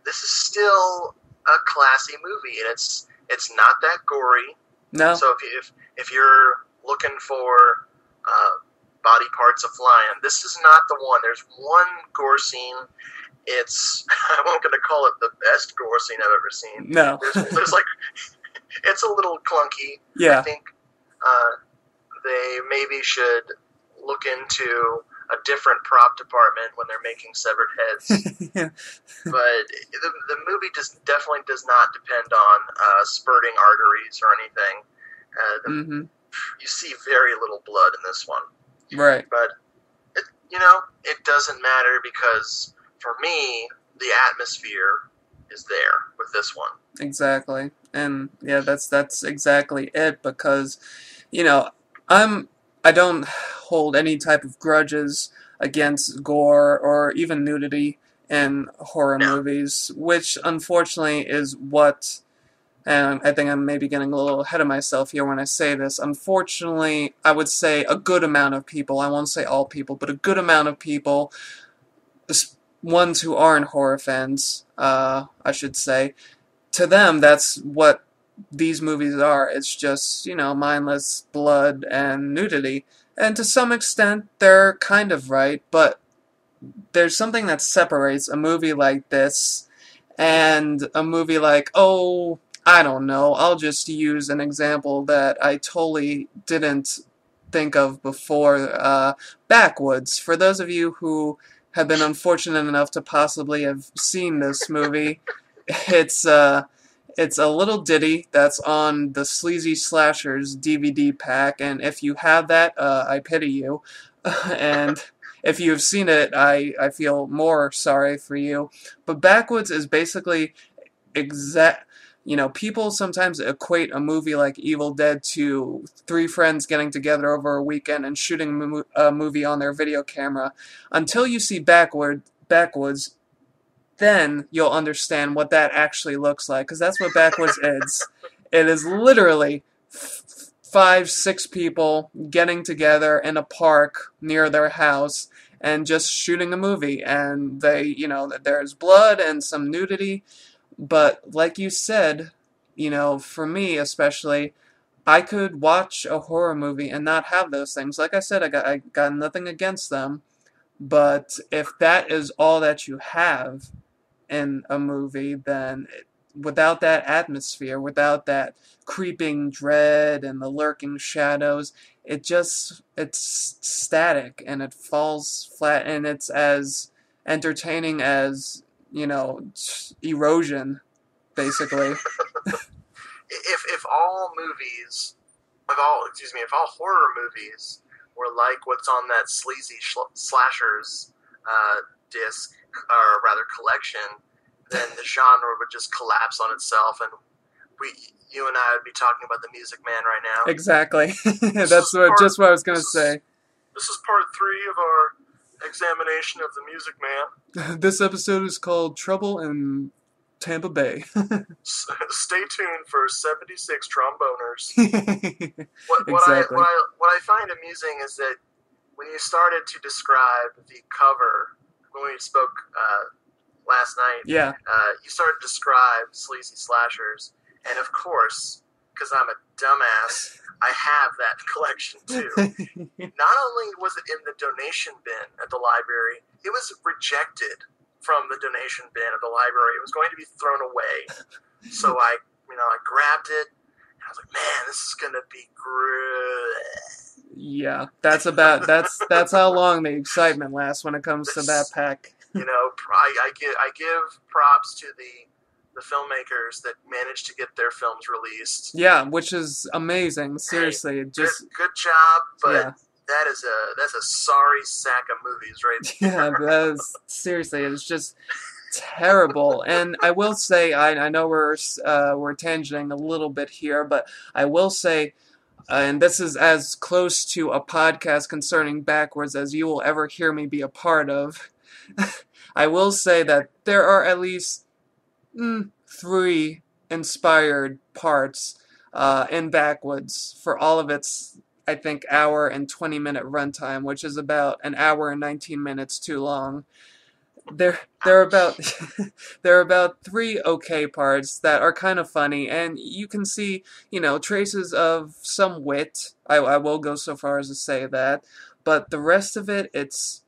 this is still a classy movie, and it's not that gory. No. So if you're looking for body parts of flying, this is not the one. There's one gore scene. It's I'm not going to call it the best gore scene I've ever seen. No. There's like it's a little clunky. Yeah. I think they maybe should look into a different prop department when they're making severed heads. Yeah. But the movie definitely does not depend on spurting arteries or anything. You see very little blood in this one. Right. But, it doesn't matter because, for me, the atmosphere is there with this one. Exactly. And, yeah, that's exactly it because, I don't hold any type of grudges against gore or even nudity in horror movies, which unfortunately is what, and I think I'm maybe getting a little ahead of myself here when I say this, unfortunately, I would say a good amount of people, I won't say all people, but a good amount of people, ones who aren't horror fans, I should say, to them, that's what these movies are. It's just, mindless blood and nudity. And to some extent, they're kind of right, but there's something that separates a movie like this and a movie like, I don't know, I'll just use an example that I totally didn't think of before, Backwoods. For those of you who have been unfortunate enough to possibly have seen this movie, it's a little ditty that's on the Sleazy Slashers DVD pack, and if you have that, I pity you. And if you've seen it, I feel more sorry for you. But Backwoods is basically people sometimes equate a movie like Evil Dead to three friends getting together over a weekend and shooting a movie on their video camera. Until you see Backwoods, then you'll understand what that actually looks like, because that's what Backwoods is. It is literally 5, 6 people getting together in a park near their house and just shooting a movie, and there's blood and some nudity, but like you said, for me especially, I could watch a horror movie and not have those things. Like I said, I got nothing against them, but if that is all that you have in a movie, then without that atmosphere, without that creeping dread and the lurking shadows, it's static and it falls flat, and it's as entertaining as, erosion, basically. If all movies, if all horror movies were like what's on that Sleazy Slashers disc, or rather collection, then the genre would just collapse on itself, and you and I would be talking about the Music Man right now. Exactly. That's just what I was going to say. This is part 3 of our examination of the Music Man. This episode is called Trouble in Tampa Bay. Stay tuned for 76 tromboners. Exactly. What I find amusing is that when you started to describe the cover, when we spoke last night, you started to describe Sleazy Slashers, and of course, because I'm a dumbass, I have that collection too. Not only was it in the donation bin at the library, it was rejected from the donation bin at the library. It was going to be thrown away. So I grabbed it, and I was like, man, this is going to be good. Yeah, that's how long the excitement lasts when it comes to that pack. I give props to the filmmakers that managed to get their films released. Yeah, which is amazing. Seriously, good job, but that's a sorry sack of movies right there. Yeah, seriously, it's just terrible. And I will say, I know we're tangenting a little bit here, but I will say, and this is as close to a podcast concerning Backwards as you will ever hear me be a part of. I will say that there are at least 3 inspired parts in Backwoods for all of its I think, hour and 20-minute runtime, which is about an hour and 19 minutes too long. There are about there are about three okay parts that are kind of funny, and you can see, traces of some wit. I will go so far as to say that, but the rest of it, it's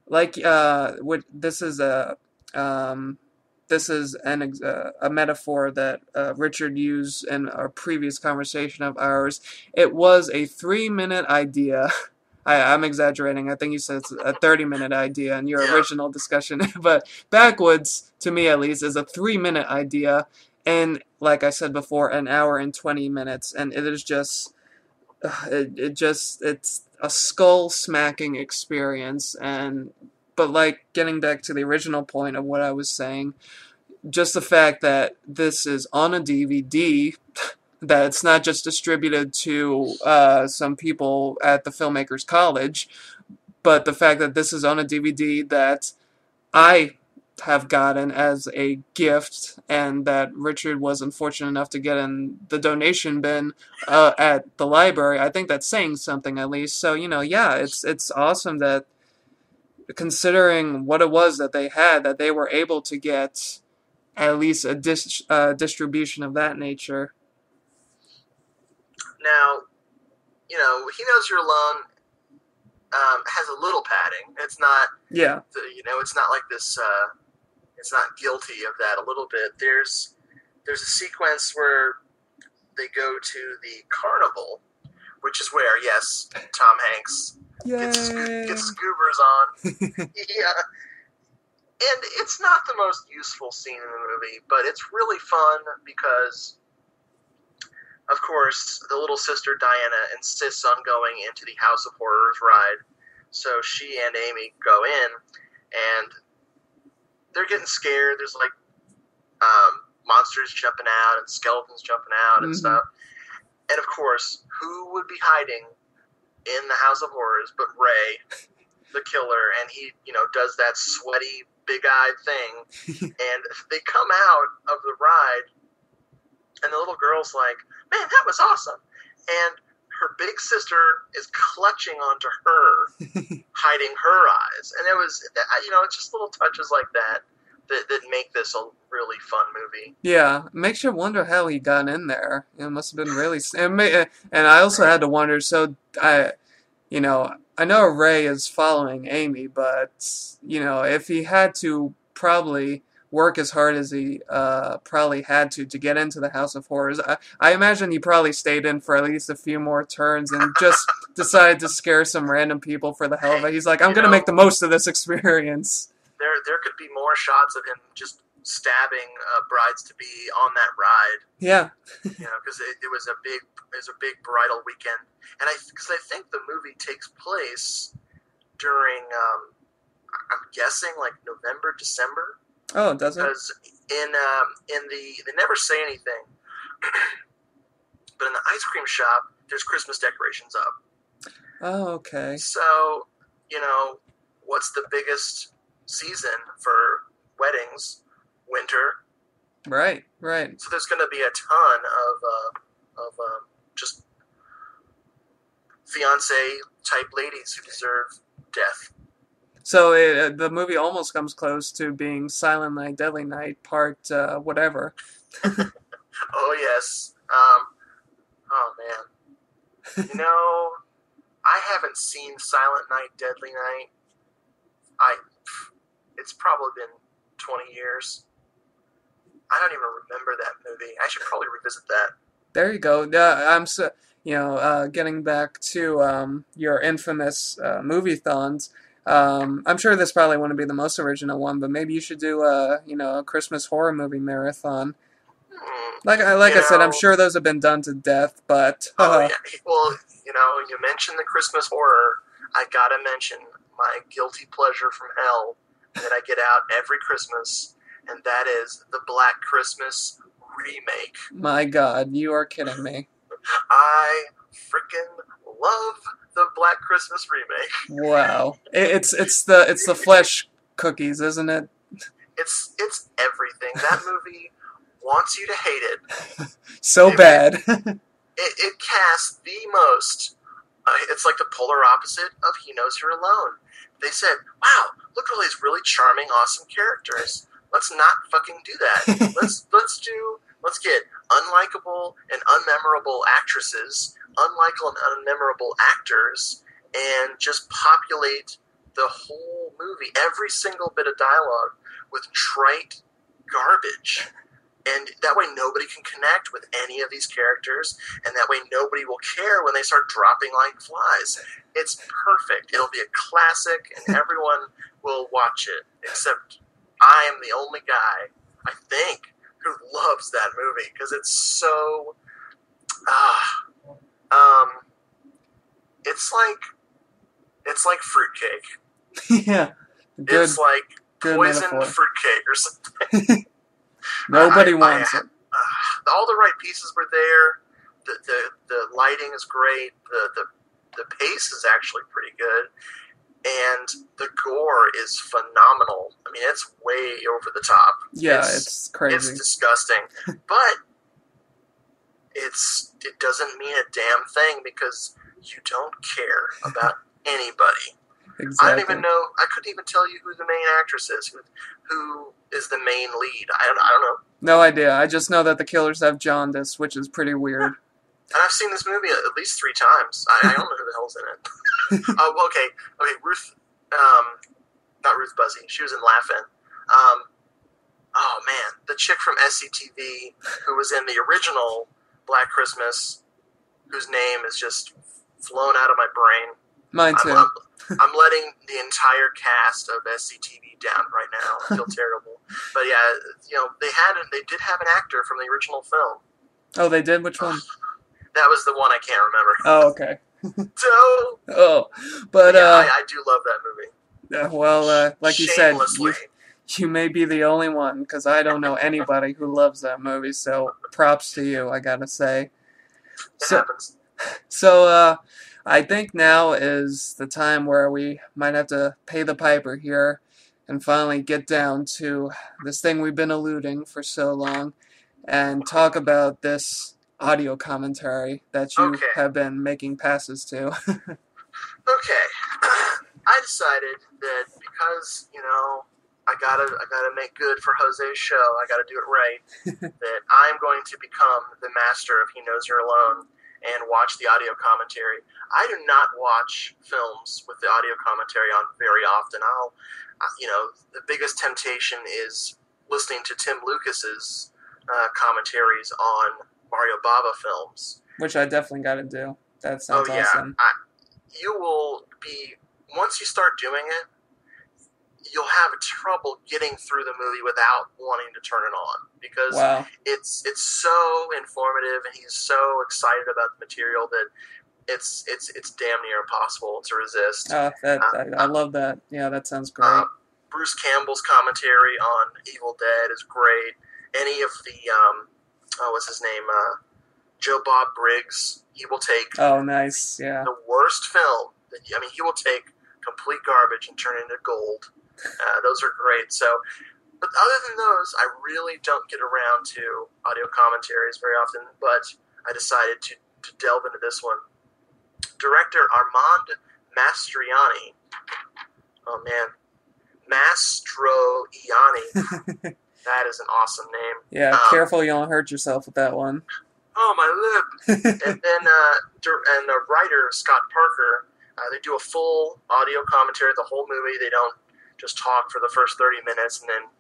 like um, this is a metaphor that Richard used in a previous conversation of ours. It was a 3-minute idea. I'm exaggerating. I think you said it's a 30-minute idea in your Yeah. original discussion. But Backwoods, to me at least, is a 3-minute idea. And like I said before, an hour and 20 minutes. And it is just, it's a skull smacking experience. But like getting back to the original point of what I was saying, just the fact that this is on a DVD, that it's not just distributed to some people at the Filmmakers College, but the fact that this is on a DVD that I have gotten as a gift, and that Richard was unfortunate enough to get in the donation bin at the library. I think that's saying something at least. So yeah, it's awesome that, considering what it was that they had, that they were able to get at least a distribution of that nature. Now, He Knows You're Alone has a little padding. It's not, Yeah. it's not like this. It's not guilty of that. A little bit. There's a sequence where they go to the carnival, which is where, yes, Tom Hanks gets scoobers on. Yeah. And it's not the most useful scene in the movie, but it's really fun because, of course, the little sister Diana insists on going into the House of Horrors ride. So she and Amy go in, and they're getting scared. There's like monsters jumping out and skeletons jumping out and stuff. And of course, who would be hiding in the House of Horrors but Ray, the killer? And he, does that sweaty, big-eyed thing. And they come out of the ride, and the little girl's like, "Man, that was awesome." And her big sister is clutching onto her, hiding her eyes. And it was, it's just little touches like that make this a really fun movie. Yeah, it makes you wonder how he got in there. It must have been really. And I also had to wonder. So I know Ray is following Amy, but if he had to probably work as hard as he probably had to get into the House of Horrors, I imagine he probably stayed in for at least a few more turns and just decided to scare some random people for the hell of it. He's like, I'm going to make the most of this experience. There could be more shots of him just stabbing brides-to-be on that ride. Yeah. Because it was a big bridal weekend, and I think the movie takes place during I'm guessing like November, December. Oh, does it? Because in they never say anything, but in the ice cream shop, there's Christmas decorations up. Oh, okay. So what's the biggest season for weddings? Winter. Right. So there's going to be a ton of just fiance type ladies who deserve death. So the movie almost comes close to being Silent Night, Deadly Night, part whatever. Oh yes. Oh man. I haven't seen Silent Night, Deadly Night. It's probably been 20 years. I don't even remember that movie. I should probably revisit that. There you go. Getting back to your infamous Moviethons. I'm sure this probably wouldn't be the most original one, but maybe you should do a Christmas horror movie marathon. Like I said, I'm sure those have been done to death, but yeah. Well, you mentioned the Christmas horror. I gotta mention my guilty pleasure from hell that I get out every Christmas, and that is the Black Christmas remake. My God, you are kidding me. I freaking love the Black Christmas remake. Wow, it's the flesh cookies, isn't it? It's everything. That movie wants you to hate it. So bad. It casts the most It's like the polar opposite of He Knows You're Alone. They said, wow, look at all these really charming, awesome characters. Let's not fucking do that. Let's get unlikable and unmemorable actresses, unlikable and unmemorable actors, and just populate the whole movie, every single bit of dialogue, with trite garbage. And that way nobody can connect with any of these characters, and that way nobody will care when they start dropping like flies. It's perfect. It'll be a classic, and everyone will watch it, except I am the only guy, I think, who loves that movie, because it's so... It's like fruitcake. Yeah. Good, it's like poisoned metaphor. fruitcake or something. Nobody wants it. All the right pieces were there. The lighting is great. The pace is actually pretty good. And the gore is phenomenal. I mean, it's way over the top. Yeah, it's crazy. It's disgusting. But it doesn't mean a damn thing, because you don't care about anybody. Exactly. I don't even know. I couldn't even tell you who the main actress is. Who is the main lead? I don't know. No idea. I just know that the killers have jaundice, which is pretty weird. And I've seen this movie at least 3 times. I don't know who the hell's in it. Okay. Ruth. Not Ruth Buzzy. She was in Laugh-In. Oh man, the chick from SCTV who was in the original Black Christmas, whose name is just flown out of my brain. Mine too. I'm letting the entire cast of SCTV down right now. I feel terrible. But yeah, they did have an actor from the original film. Oh, they did? Which one? That was the one I can't remember. Oh, okay. But I do love that movie. Well, like you said, Shamelessly. you may be the only one, because I don't know anybody who loves that movie, so props to you, I gotta say. It happens. So, I think now is the time where we might have to pay the piper here and finally get down to this thing we've been eluding for so long and talk about this audio commentary that you have been making passes to. Okay. I decided that because, I gotta make good for Jose's show, I gotta do it right, that I'm going to become the master of He Knows You're Alone and watch the audio commentary. I do not watch films with the audio commentary on very often. The biggest temptation is listening to Tim Lucas's commentaries on Mario Bava films. Which I definitely got to do. That sounds awesome. You will be, once you start doing it, you'll have trouble getting through the movie without wanting to turn it on, because it's so informative, and he's so excited about the material that it's damn near impossible to resist. I love that. Yeah, that sounds great. Bruce Campbell's commentary on Evil Dead is great. Any of the what's his name? Joe Bob Briggs. He will take nice, yeah, the worst film. He will take complete garbage and turn it into gold. Those are great. So, but other than those, I really don't get around to audio commentaries very often. But I decided to delve into this one. Director Armand Mastroianni. Oh man, Mastroianni. That is an awesome name. Yeah, careful you don't hurt yourself with that one. Oh, my lip. And then the writer, Scott Parker, they do a full audio commentary of the whole movie. They don't just talk for the first 30 minutes and then,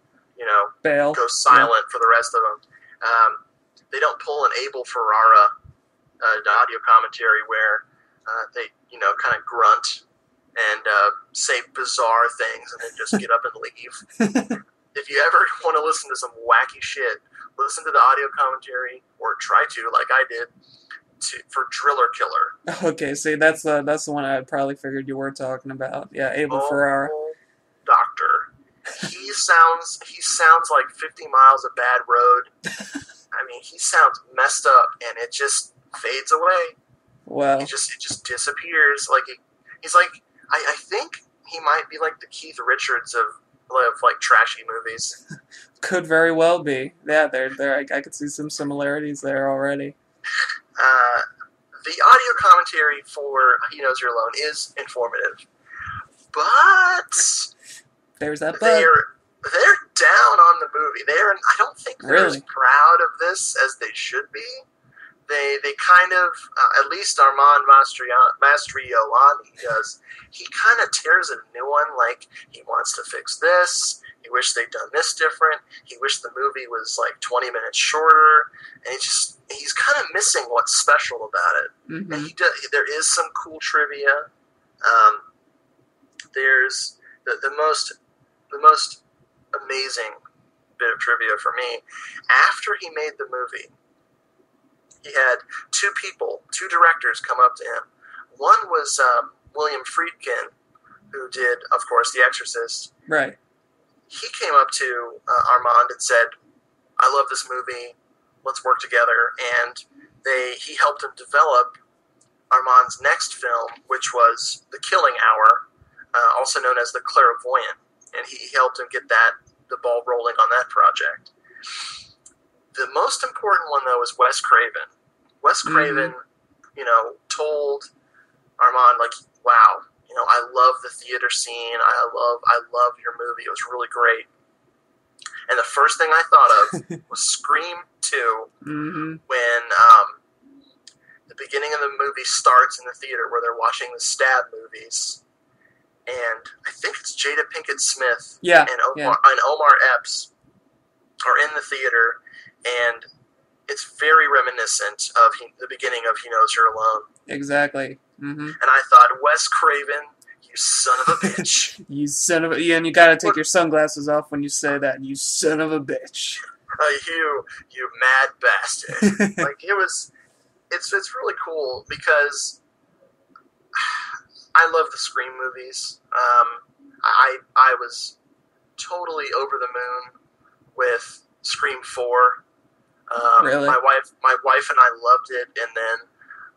bail. Go silent for the rest of them. They don't pull an Abel Ferrara audio commentary where they, kind of grunt and say bizarre things and then just get up and leave. If you ever want to listen to some wacky shit, listen to the audio commentary, or try to, like I did, for Driller Killer. Okay, see, that's the one I probably figured you were talking about. Yeah, Abel Ferrara. Doctor. He sounds like 50 miles of bad road. He sounds messed up, and it just fades away. Wow. It just disappears. He's like, I think he might be like the Keith Richards of trashy movies. Could very well be. Yeah, there. I could see some similarities there already. the audio commentary for He Knows You're Alone is informative, but There's that but. They're down on the movie. I don't think they're Really? as proud of this as they should be. They kind of, at least Armand Mastroianni does, he kind of tears a new one, like, he wants to fix this, he wished they'd done this different, he wished the movie was, like, 20 minutes shorter, and he's kind of missing what's special about it. Mm-hmm. And there is some cool trivia. There's the most amazing bit of trivia for me. After he made the movie, he had two directors come up to him. One was William Friedkin, who did, of course, The Exorcist. Right. He came up to Armand and said, I love this movie, let's work together. And he helped him develop Armand's next film, which was The Killing Hour, also known as The Clairvoyant. And he helped him get the ball rolling on that project. The most important one, though, is Wes Craven. Wes Craven, told Armand, like, wow, I love the theater scene. I love your movie. It was really great. And the first thing I thought of was Scream 2, when the beginning of the movie starts in the theater where they're watching the stab movies. And I think it's Jada Pinkett Smith and Omar Epps are in the theater, and it's very reminiscent of the beginning of He Knows You're Alone. Exactly. Mm-hmm. And I thought, Wes Craven, you son of a bitch. You son of a... Yeah, and you gotta take your sunglasses off when you say that. You son of a bitch. You mad bastard. Like, it's really cool because I love the Scream movies. I was totally over the moon with Scream 4. Really? My wife and I loved it, and then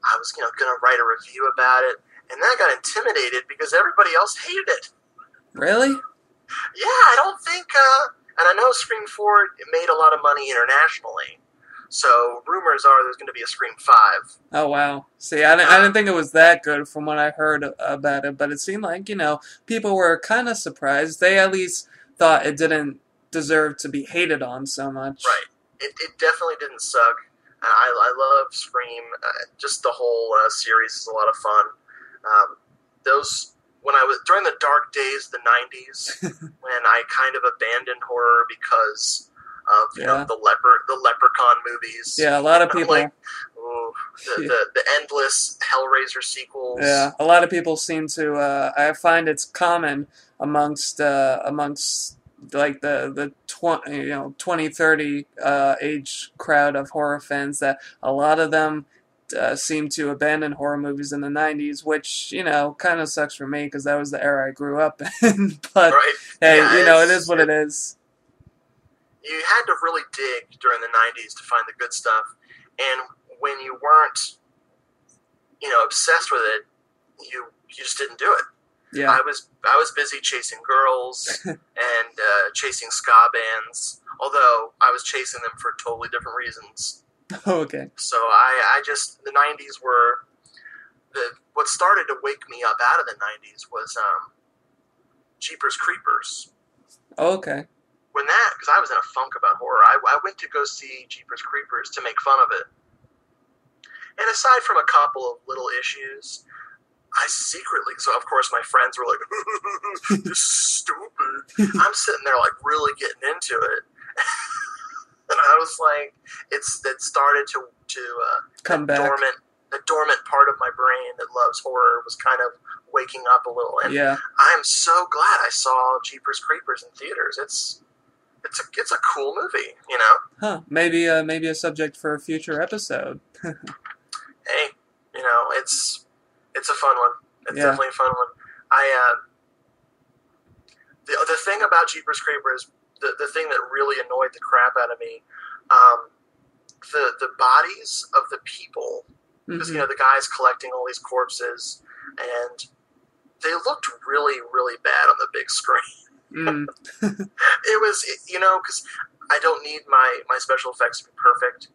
I was going to write a review about it, and then I got intimidated because everybody else hated it. Really? Yeah, I don't think, and I know Scream 4 made a lot of money internationally, so rumors are there's going to be a Scream 5. Oh, wow. See, I didn't think it was that good from what I heard about it, but it seemed like, people were kind of surprised. They at least thought it didn't deserve to be hated on so much. Right. It definitely didn't suck. I love Scream. Just the whole series is a lot of fun. When I was during the dark days, the 90s, when I kind of abandoned horror because of the Leprechaun movies. Yeah, a lot of people. Like, the endless Hellraiser sequels. Yeah, a lot of people seem to. I find it's common amongst like the 20, 30 age crowd of horror fans that a lot of them seem to abandon horror movies in the 90s, which, kind of sucks for me because that was the era I grew up in. But, right. Hey, it is what it is. You had to really dig during the 90s to find the good stuff. And when you weren't, obsessed with it, you just didn't do it. Yeah. I was busy chasing girls and chasing ska bands, although I was chasing them for totally different reasons. Oh, okay. So I just, the 90s were, what started to wake me up out of the 90s was Jeepers Creepers. Oh, okay. Because I was in a funk about horror, I went to go see Jeepers Creepers to make fun of it. And aside from a couple of little issues, I secretly, so of course my friends were like, this is stupid. I'm sitting there like really getting into it. And I was like, it started to come back. The dormant part of my brain that loves horror was kind of waking up a little. And yeah. I'm so glad I saw Jeepers Creepers in theaters. It's a cool movie, Huh. Maybe a subject for a future episode. Hey, it's a fun one. It's definitely a fun one. The thing about Jeepers Creepers, the thing that really annoyed the crap out of me, the bodies of the people, because the guy's collecting all these corpses, and they looked really, really bad on the big screen. It was, because I don't need my special effects to be perfect.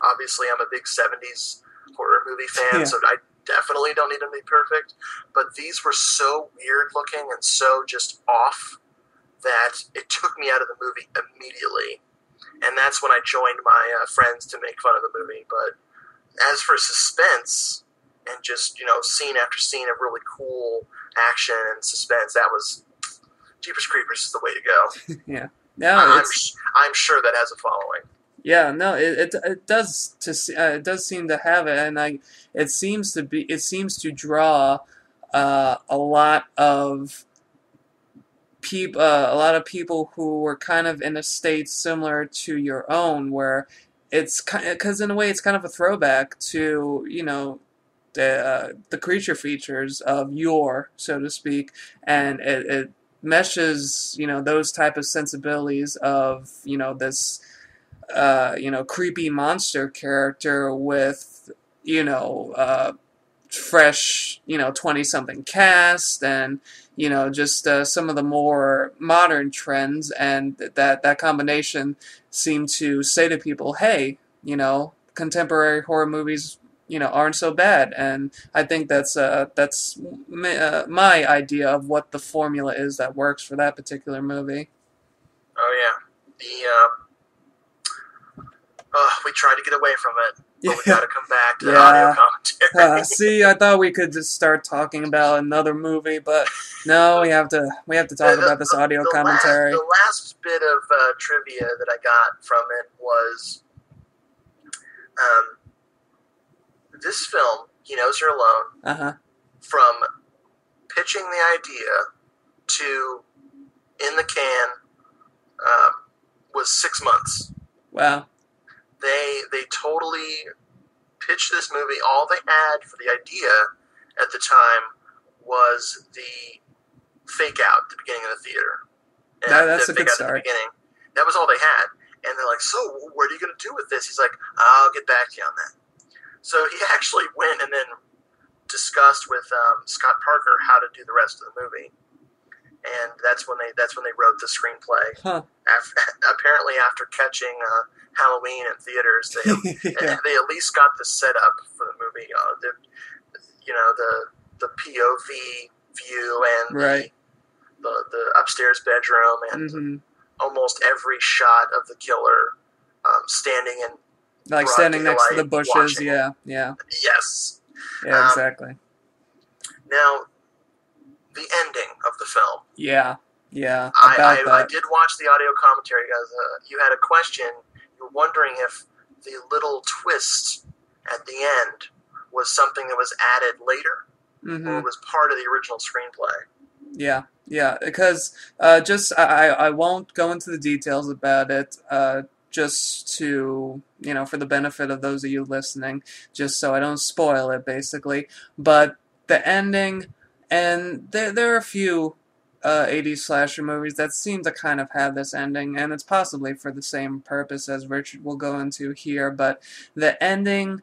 Obviously, I'm a big 70s horror movie fan, Yeah. so I definitely don't need them to be perfect. But these were so weird looking and so just off that it took me out of the movie immediately. And that's when I joined my friends to make fun of the movie. But as for suspense and just, scene after scene of really cool action and suspense, that was Jeepers Creepers is the way to go. Yeah. No, I'm sure that has a following. Yeah, no, it does it does seem to have it, and it seems to draw a lot of people who were kind of in a state similar to your own, where it's because in a way it's kind of a throwback to the creature features of yore, so to speak, and it meshes those type of sensibilities of this creepy monster character with fresh 20-something cast, and just some of the more modern trends, and that combination seemed to say to people, hey, contemporary horror movies aren't so bad. And I think that's my idea of what the formula is that works for that particular movie. Oh yeah, we tried to get away from it, but we got to come back to the audio commentary. See, I thought we could just start talking about another movie, but no, we have to talk about this audio commentary. The last bit of trivia that I got from it was this film, He Knows You're Alone, from pitching the idea to in the can was 6 months. Wow. They totally pitched this movie. All they had for the idea at the time was the fake out at the beginning of the theater. And that's a good start. That was all they had. And they're like, so what are you going to do with this? He's like, I'll get back to you on that. So he actually went and then discussed with Scott Parker how to do the rest of the movie. And that's when they wrote the screenplay. Huh. Apparently, after catching Halloween in theaters, Yeah. they at least got the setup for the movie. The POV view and right. the upstairs bedroom and almost every shot of the killer standing in standing next to the bushes. Watching. Yeah. Yes. Yeah. Exactly. Now, the ending of the film. Yeah. I did watch the audio commentary, guys. You had a question. You were wondering if the little twist at the end was something that was added later, or was part of the original screenplay. Yeah, because I won't go into the details about it, just to, for the benefit of those of you listening, just so I don't spoil it, basically. But the ending, and there are a few 80s slasher movies that seem to kind of have this ending, and it's possibly for the same purpose as Richard will go into here, but the ending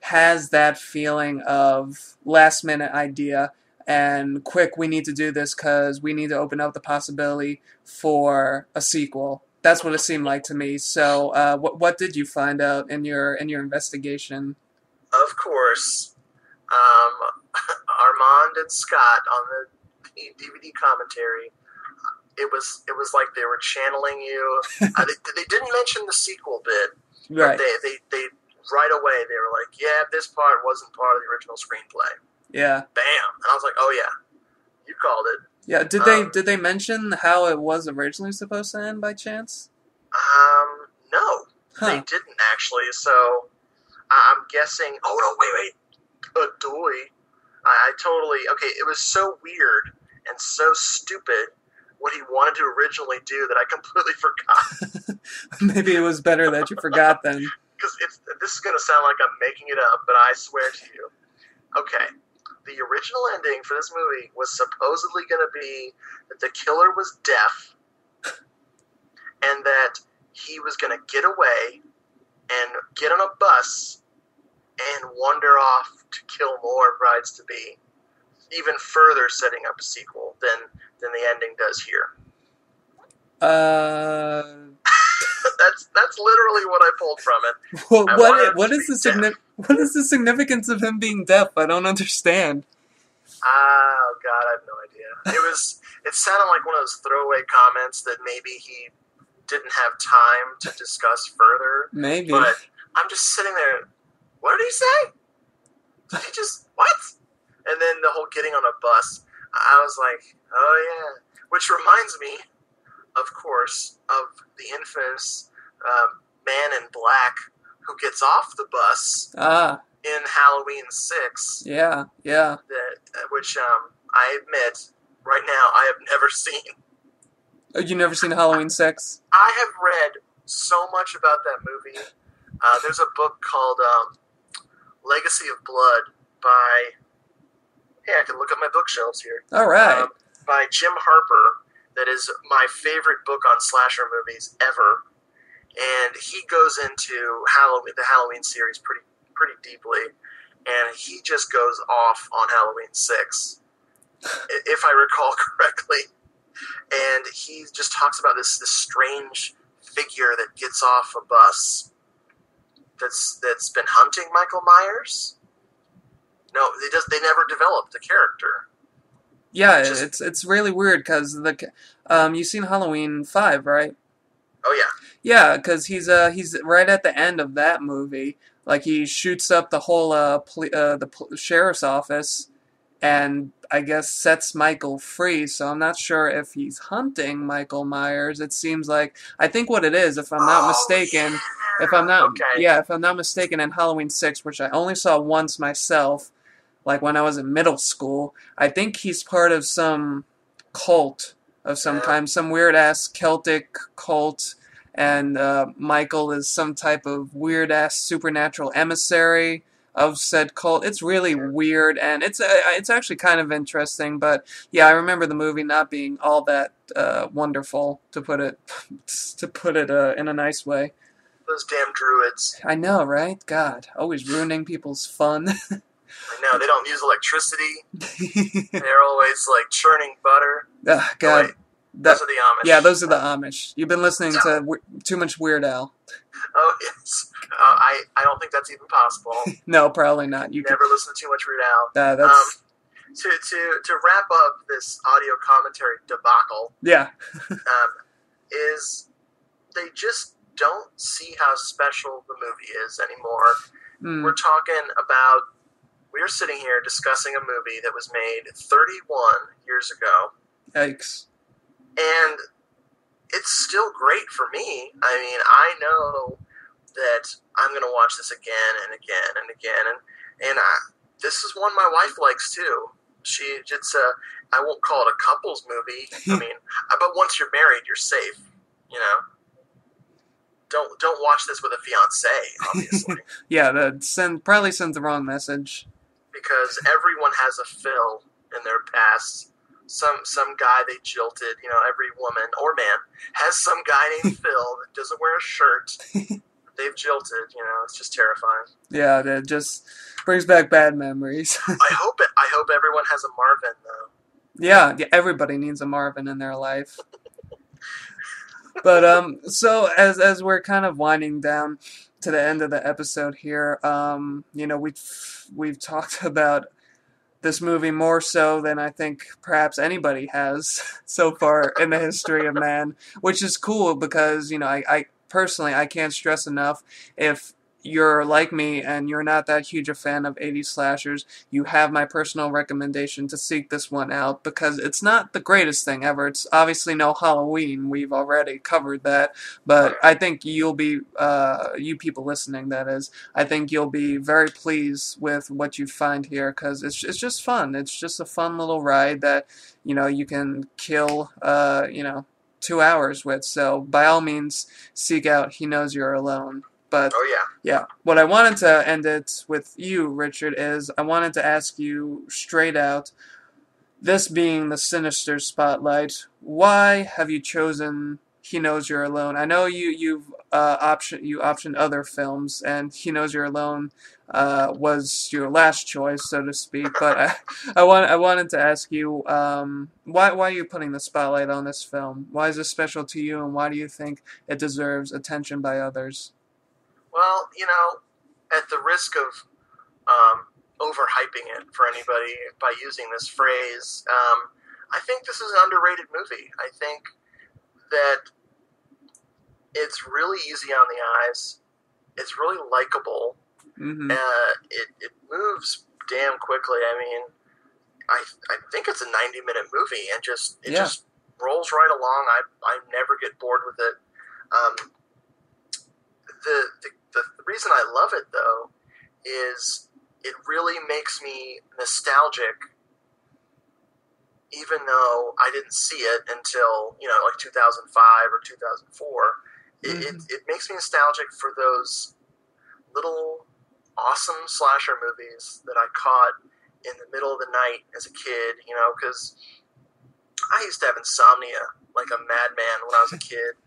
has that feeling of last minute idea and quick, we need to do this because we need to open up the possibility for a sequel. That's what it seemed like to me. So what did you find out in your investigation? Of course, Armand and Scott on the DVD commentary, it was like they were channeling you. They didn't mention the sequel bit, right? But they right away they were like, yeah, this part wasn't part of the original screenplay. Yeah. Bam! And I was like, oh yeah, you called it. Yeah. Did they mention how it was originally supposed to end by chance? No, they didn't actually. So I'm guessing. Oh no, wait, Adoy. I totally okay. It was so weird and so stupid what he wanted to originally do that I completely forgot. Maybe it was better that you forgot then. Because this is going to sound like I'm making it up, but I swear to you. Okay, the original ending for this movie was supposedly going to be that the killer was deaf and that he was going to get away and get on a bus and wander off to kill more brides-to-be, even further setting up a sequel than the ending does here. That's literally what I pulled from it. Well, I wanted him what to is be the deaf. what is the significance of him being deaf? I don't understand. Oh God, I have no idea. It sounded like one of those throwaway comments that maybe he didn't have time to discuss further. Maybe. But I'm just sitting there. What did he say? Did he just what? And then the whole getting on a bus. I was like, oh yeah. Which reminds me, of course, of the infamous man in black who gets off the bus Ah, in Halloween 6. yeah. Which I admit, right now, I have never seen. Oh, you never seen Halloween 6? I have read so much about that movie. There's a book called Legacy of Blood by, hey, I can look up my bookshelves here. All right. By Jim Harper. That is my favorite book on slasher movies ever. And he goes into the Halloween series pretty deeply. And he just goes off on Halloween 6, if I recall correctly. And he just talks about this strange figure that gets off a bus that's been hunting Michael Myers. No, they never developed the character. Yeah, it's really weird because you've seen Halloween 5, right? Oh yeah. Yeah, because he's right at the end of that movie. Like he shoots up the whole sheriff's office, and I guess sets Michael free. So I'm not sure if he's hunting Michael Myers. It seems like I think what it is, if I'm not mistaken, if I'm not mistaken, in Halloween 6, which I only saw once myself, like when I was in middle school, I think he's part of some cult of some kind, some weird ass Celtic cult. And Michael is some type of weird ass supernatural emissary of said cult. It's really weird, and it's actually kind of interesting. But yeah, I remember the movie not being all that wonderful, to put it in a nice way. Those damn druids. I know, right? God, always ruining people's fun. I know, they don't use electricity. They're always like churning butter. God. Oh, wait. Those are the Amish. Yeah, those are the Amish. You've been listening to too much Weird Al. Oh, yes. I don't think that's even possible. No, probably not. You never listen to too much Weird Al. That's... To wrap up this audio commentary debacle, yeah, is they just don't see how special the movie is anymore. We're talking about, we're sitting here discussing a movie that was made 31 years ago. Yikes. And it's still great for me. I mean, I know that I'm going to watch this again and again and again. And this is one my wife likes too. I won't call it a couples movie. I mean, but once you're married, you're safe, you know? Don't watch this with a fiancé, obviously. Yeah, that probably sends the wrong message. Because everyone has a Phil in their past. Some guy they jilted, you know, every woman or man has some guy named Phil that doesn't wear a shirt. They've jilted, you know, it's just terrifying. Yeah, that just brings back bad memories. I hope everyone has a Marvin though. Yeah, everybody needs a Marvin in their life. But so as we're kind of winding down to the end of the episode here, you know, we've talked about this movie more so than I think perhaps anybody has so far in the history of man, which is cool because, you know, I personally, I can't stress enough, if you're like me and you're not that huge a fan of 80s slashers, you have my personal recommendation to seek this one out, because it's not the greatest thing ever. It's obviously no Halloween. We've already covered that. But I think you'll be, you people listening, that is, I think you'll be very pleased with what you find here, because it's just fun. It's just a fun little ride that, you know, you can kill, you know, 2 hours with. So by all means, seek out He Knows You're Alone. But yeah, what I wanted to end it with you, Richard, is I wanted to ask you straight out, this being the Sinister spotlight, why have you chosen He Knows You're Alone. I know you've optioned other films, and He Knows You're Alone was your last choice, so to speak. But I wanted to ask you, why are you putting the spotlight on this film? Why is it special to you, and why do you think it deserves attention by others? Well, at the risk of overhyping it for anybody by using this phrase, I think this is an underrated movie. I think that it's really easy on the eyes. It's really likable. Mm-hmm. It moves damn quickly. I mean, I think it's a 90-minute movie, and it just rolls right along. I never get bored with it. The reason I love it, though, is it really makes me nostalgic, even though I didn't see it until, like 2005 or 2004. It makes me nostalgic for those little awesome slasher movies that I caught in the middle of the night as a kid, because I used to have insomnia like a madman when I was a kid.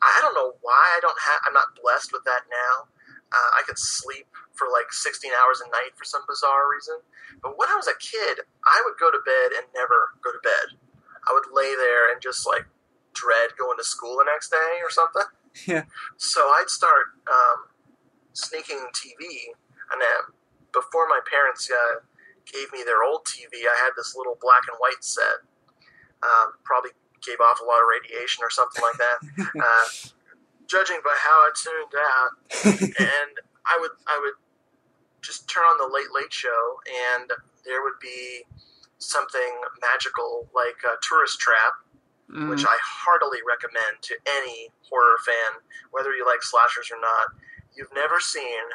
I don't know why I'm not blessed with that now. I could sleep for like 16 hours a night for some bizarre reason. But when I was a kid, I would go to bed and never go to bed. I would lay there and just like dread going to school the next day or something. Yeah. So I'd start sneaking TV, and before my parents gave me their old TV, I had this little black and white set. Probably gave off a lot of radiation or something like that. Judging by how it turned out, and I would just turn on the Late Late Show, and there would be something magical like Tourist Trap, which I heartily recommend to any horror fan, whether you like slashers or not. You've never seen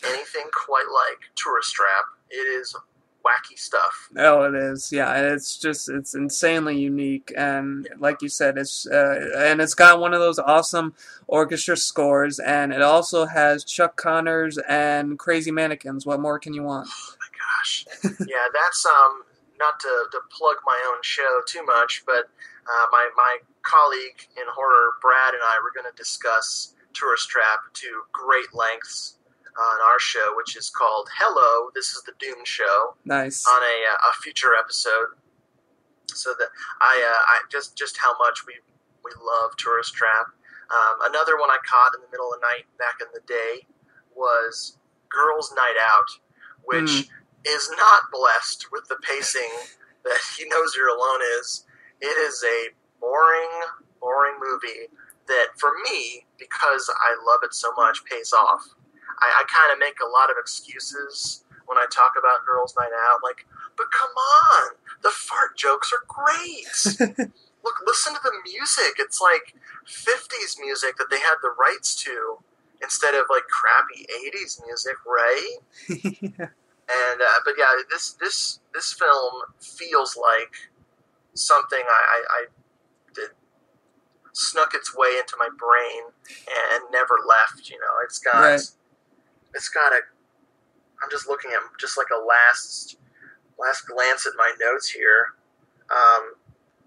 anything quite like Tourist Trap. It is wacky stuff. Oh, it is. Yeah, it's insanely unique, and like you said, it's got one of those awesome orchestra scores, and it also has Chuck Connors and Crazy Mannequins. What more can you want? Oh my gosh. Yeah, that's not to plug my own show too much, but my colleague in horror, Brad, and I were going to discuss Tourist Trap to great lengths on our show, which is called Hello, This is the Doom Show. Nice. On a future episode. So that I just how much we love Tourist Trap. Another one I caught in the middle of the night back in the day was Girls' Night Out, which is not blessed with the pacing that He Knows You're Alone is. It is a boring movie that, for me, because I love it so much, pays off. I kind of make a lot of excuses when I talk about Girls' Night Out, like, but come on, the fart jokes are great. Look, listen to the music. It's like 50s music that they had the rights to instead of like crappy 80s music, right? Yeah. And but yeah, this film feels like something I did snuck its way into my brain and never left. It's got. Right. It's got I'm just looking at just like a last glance at my notes here.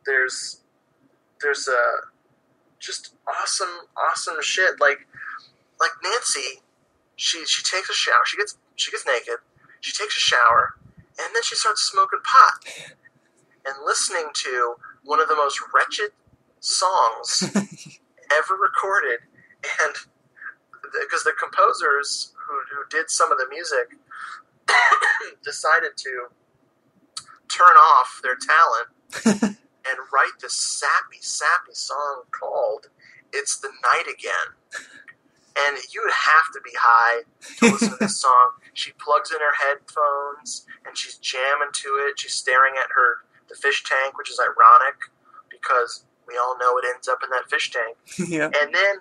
There's just awesome shit. Like Nancy, she takes a shower. She gets naked. She takes a shower, and then she starts smoking pot and listening to one of the most wretched songs ever recorded. And because the composers who did some of the music decided to turn off their talent and write this sappy song called It's the Night Again. And you would have to be high to listen to this song. She plugs in her headphones and she's jamming to it. She's staring at the fish tank, which is ironic because we all know it ends up in that fish tank. Yeah. And then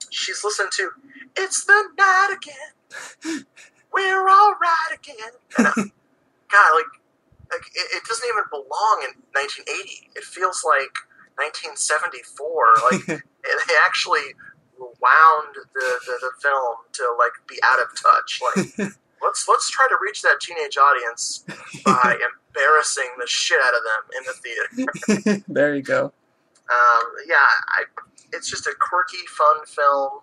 she's listening to It's the Night Again. We're all right again. And God, like it doesn't even belong in 1980. It feels like 1974. Like they actually wound the film to like be out of touch. Like let's try to reach that teenage audience by embarrassing the shit out of them in the theater. There you go. Yeah, it's just a quirky, fun film.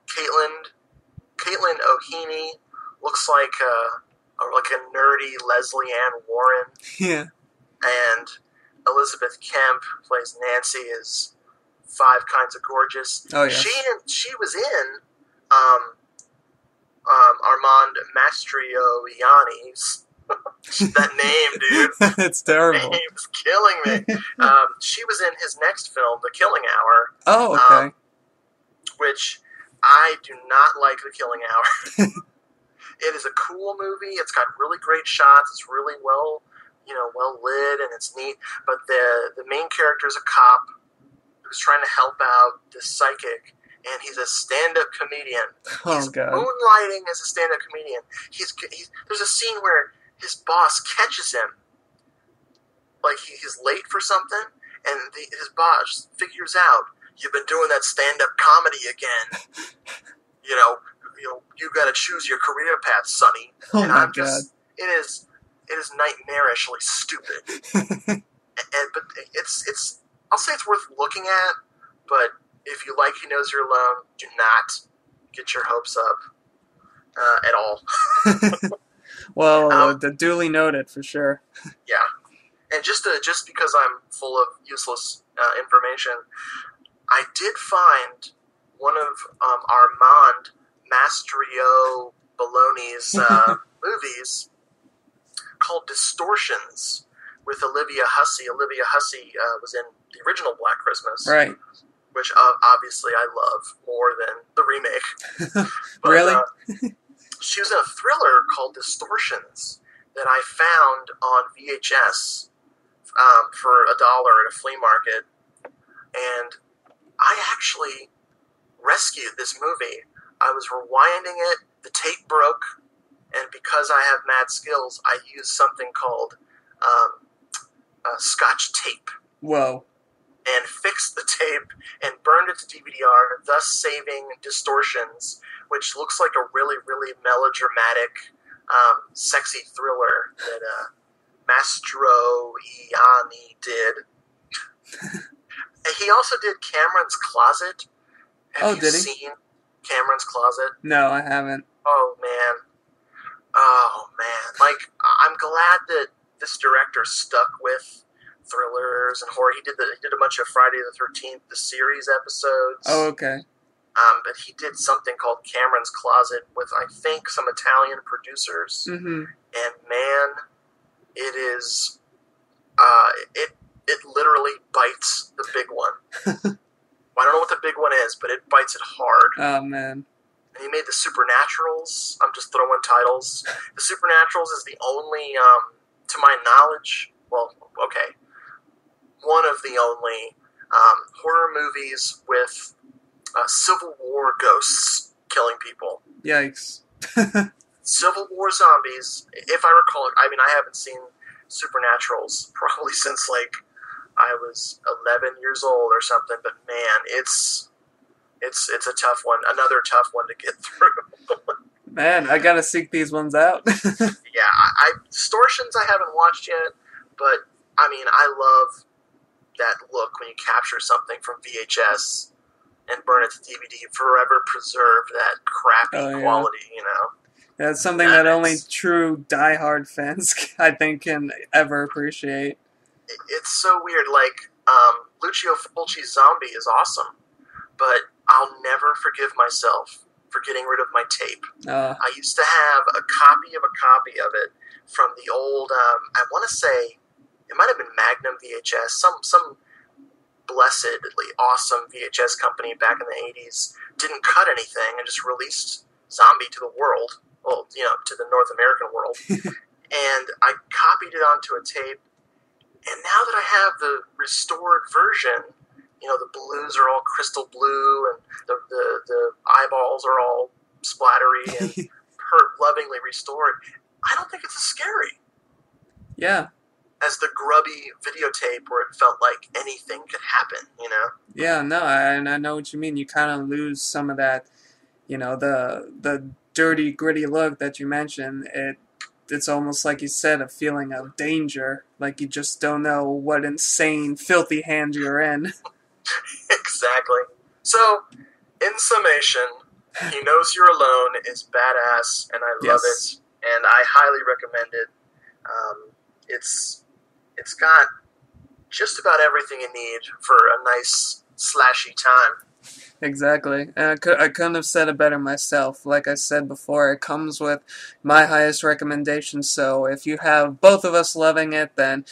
Caitlin O'Heaney looks like a nerdy Leslie Ann Warren, Yeah. and Elizabeth Kemp plays Nancy as Five Kinds of Gorgeous. Oh yes. She was in Armand Mastroianni's. That name, dude. It's terrible. That name's killing me. She was in his next film, The Killing Hour. Oh, okay. Which I do not like. The Killing Hour. It is a cool movie. It's got really great shots. It's really well lit, and it's neat. But the main character is a cop who's trying to help out this psychic, and he's a stand-up comedian. He's God. Moonlighting as a stand-up comedian. There's a scene where his boss catches him, like he's late for something, and his boss figures out, you've been doing that stand-up comedy again. You got to choose your career path, Sonny. Oh and my I'm just, God. it is nightmarishly stupid. But it's I'll say it's worth looking at. But if you like He Knows You're Alone, do not get your hopes up at all. Well, duly noted for sure. Yeah, and just because I'm full of useless information, I did find one of Armand Mastrio Baloney's movies called Distortions with Olivia Hussey. Olivia Hussey was in the original Black Christmas, Right. which obviously I love more than the remake. But, Really? she was in a thriller called Distortions that I found on VHS for $1 at a flea market, and I actually rescued this movie. I was rewinding it, the tape broke, and because I have mad skills, I used something called Scotch tape. Whoa. And fixed the tape and burned it to DVD-R, thus saving Distortions, which looks like a really, really melodramatic, sexy thriller that Mastroianni did. He also did Cameron's Closet. Have you did he? seen Cameron's Closet? No, I haven't. Oh, man. Like, I'm glad that this director stuck with thrillers and horror. He did a bunch of Friday the 13th, the series episodes. Oh, okay. But he did something called Cameron's Closet with, I think, some Italian producers. Mm-hmm. And man, it is, it literally bites the big one. I don't know what the big one is, but it bites it hard. Oh, man. And he made The Supernaturals. I'm just throwing titles. The Supernaturals is the only, to my knowledge, well, okay, one of the only horror movies with Civil War ghosts killing people. Yikes. Civil War zombies, if I recall it, I mean, I haven't seen Supernaturals probably since, like, I was 11 years old or something, but man, it's a tough one. Another tough one to get through. Man, I gotta seek these ones out. Yeah, Distortions I haven't watched yet, but I mean, I love that look when you capture something from VHS and burn it to DVD, forever preserve that crappy quality, you know? That's something that only true diehard fans, I think, can ever appreciate. It's so weird. Like, Lucio Fulci's Zombie is awesome, but I'll never forgive myself for getting rid of my tape. I used to have a copy of it from the old, I want to say, it might have been Magnum VHS, some blessedly awesome VHS company back in the 80s didn't cut anything and just released Zombie to the world, well, you know, to the North American world. And I copied it onto a tape, and now that I have the restored version, you know, the blues are all crystal blue, and the eyeballs are all splattery and lovingly restored, I don't think it's as scary. Yeah. As the grubby videotape where it felt like anything could happen, you know? Yeah, no, I know what you mean. You kind of lose some of that, you know, the dirty, gritty look that you mentioned. It's almost like you said, a feeling of danger. Like you just don't know what insane, filthy hands you're in. Exactly. So, in summation, He Knows You're Alone is badass, and I love it, and I highly recommend it. It's got just about everything you need for a nice slashy time. Exactly. And I couldn't have said it better myself. Like I said before, it comes with my highest recommendation, so if you have both of us loving it, then,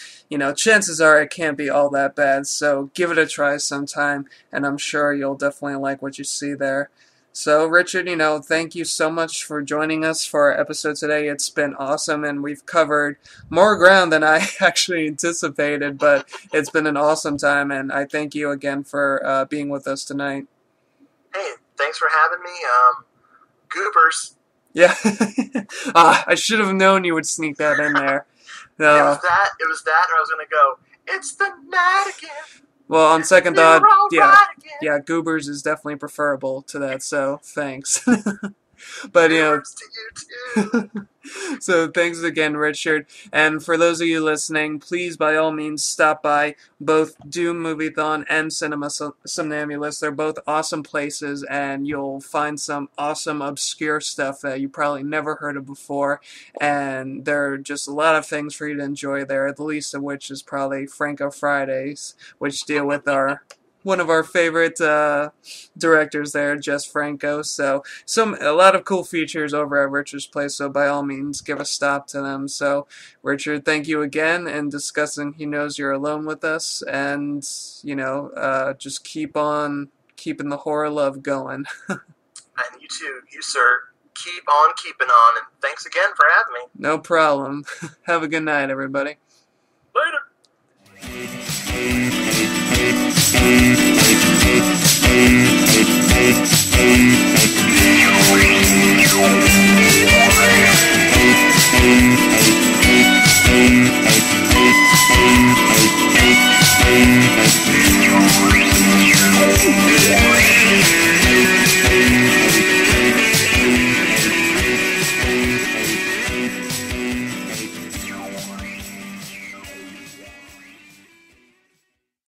chances are it can't be all that bad. So give it a try sometime, and I'm sure you'll definitely like what you see there. So, Richard, thank you so much for joining us for our episode today. It's been awesome, and we've covered more ground than I actually anticipated, but it's been an awesome time, and I thank you again for being with us tonight. Hey, thanks for having me. Goobers. Yeah. I should have known you would sneak that in there. It was that, or I was going to go, it's the night again. Well, on second thought, right Goobers is definitely preferable to that, so thanks. But, Goobers to you too. So thanks again, Richard. And for those of you listening, please, by all means, stop by both Doom Moviethon and Cinema Somnambulist. They're both awesome places, and you'll find some awesome, obscure stuff that you probably never heard of before. And there are just a lot of things for you to enjoy there, the least of which is probably Franco Fridays, which deal with one of our favorite directors there, Jess Franco. So a lot of cool features over at Richard's place, so by all means give a stop to them. So Richard, thank you again in discussing He Knows You're Alone with us, and just keep on keeping the horror love going. And you too, you sir, keep on keeping on, and thanks again for having me. No problem. Have a good night, everybody. Later.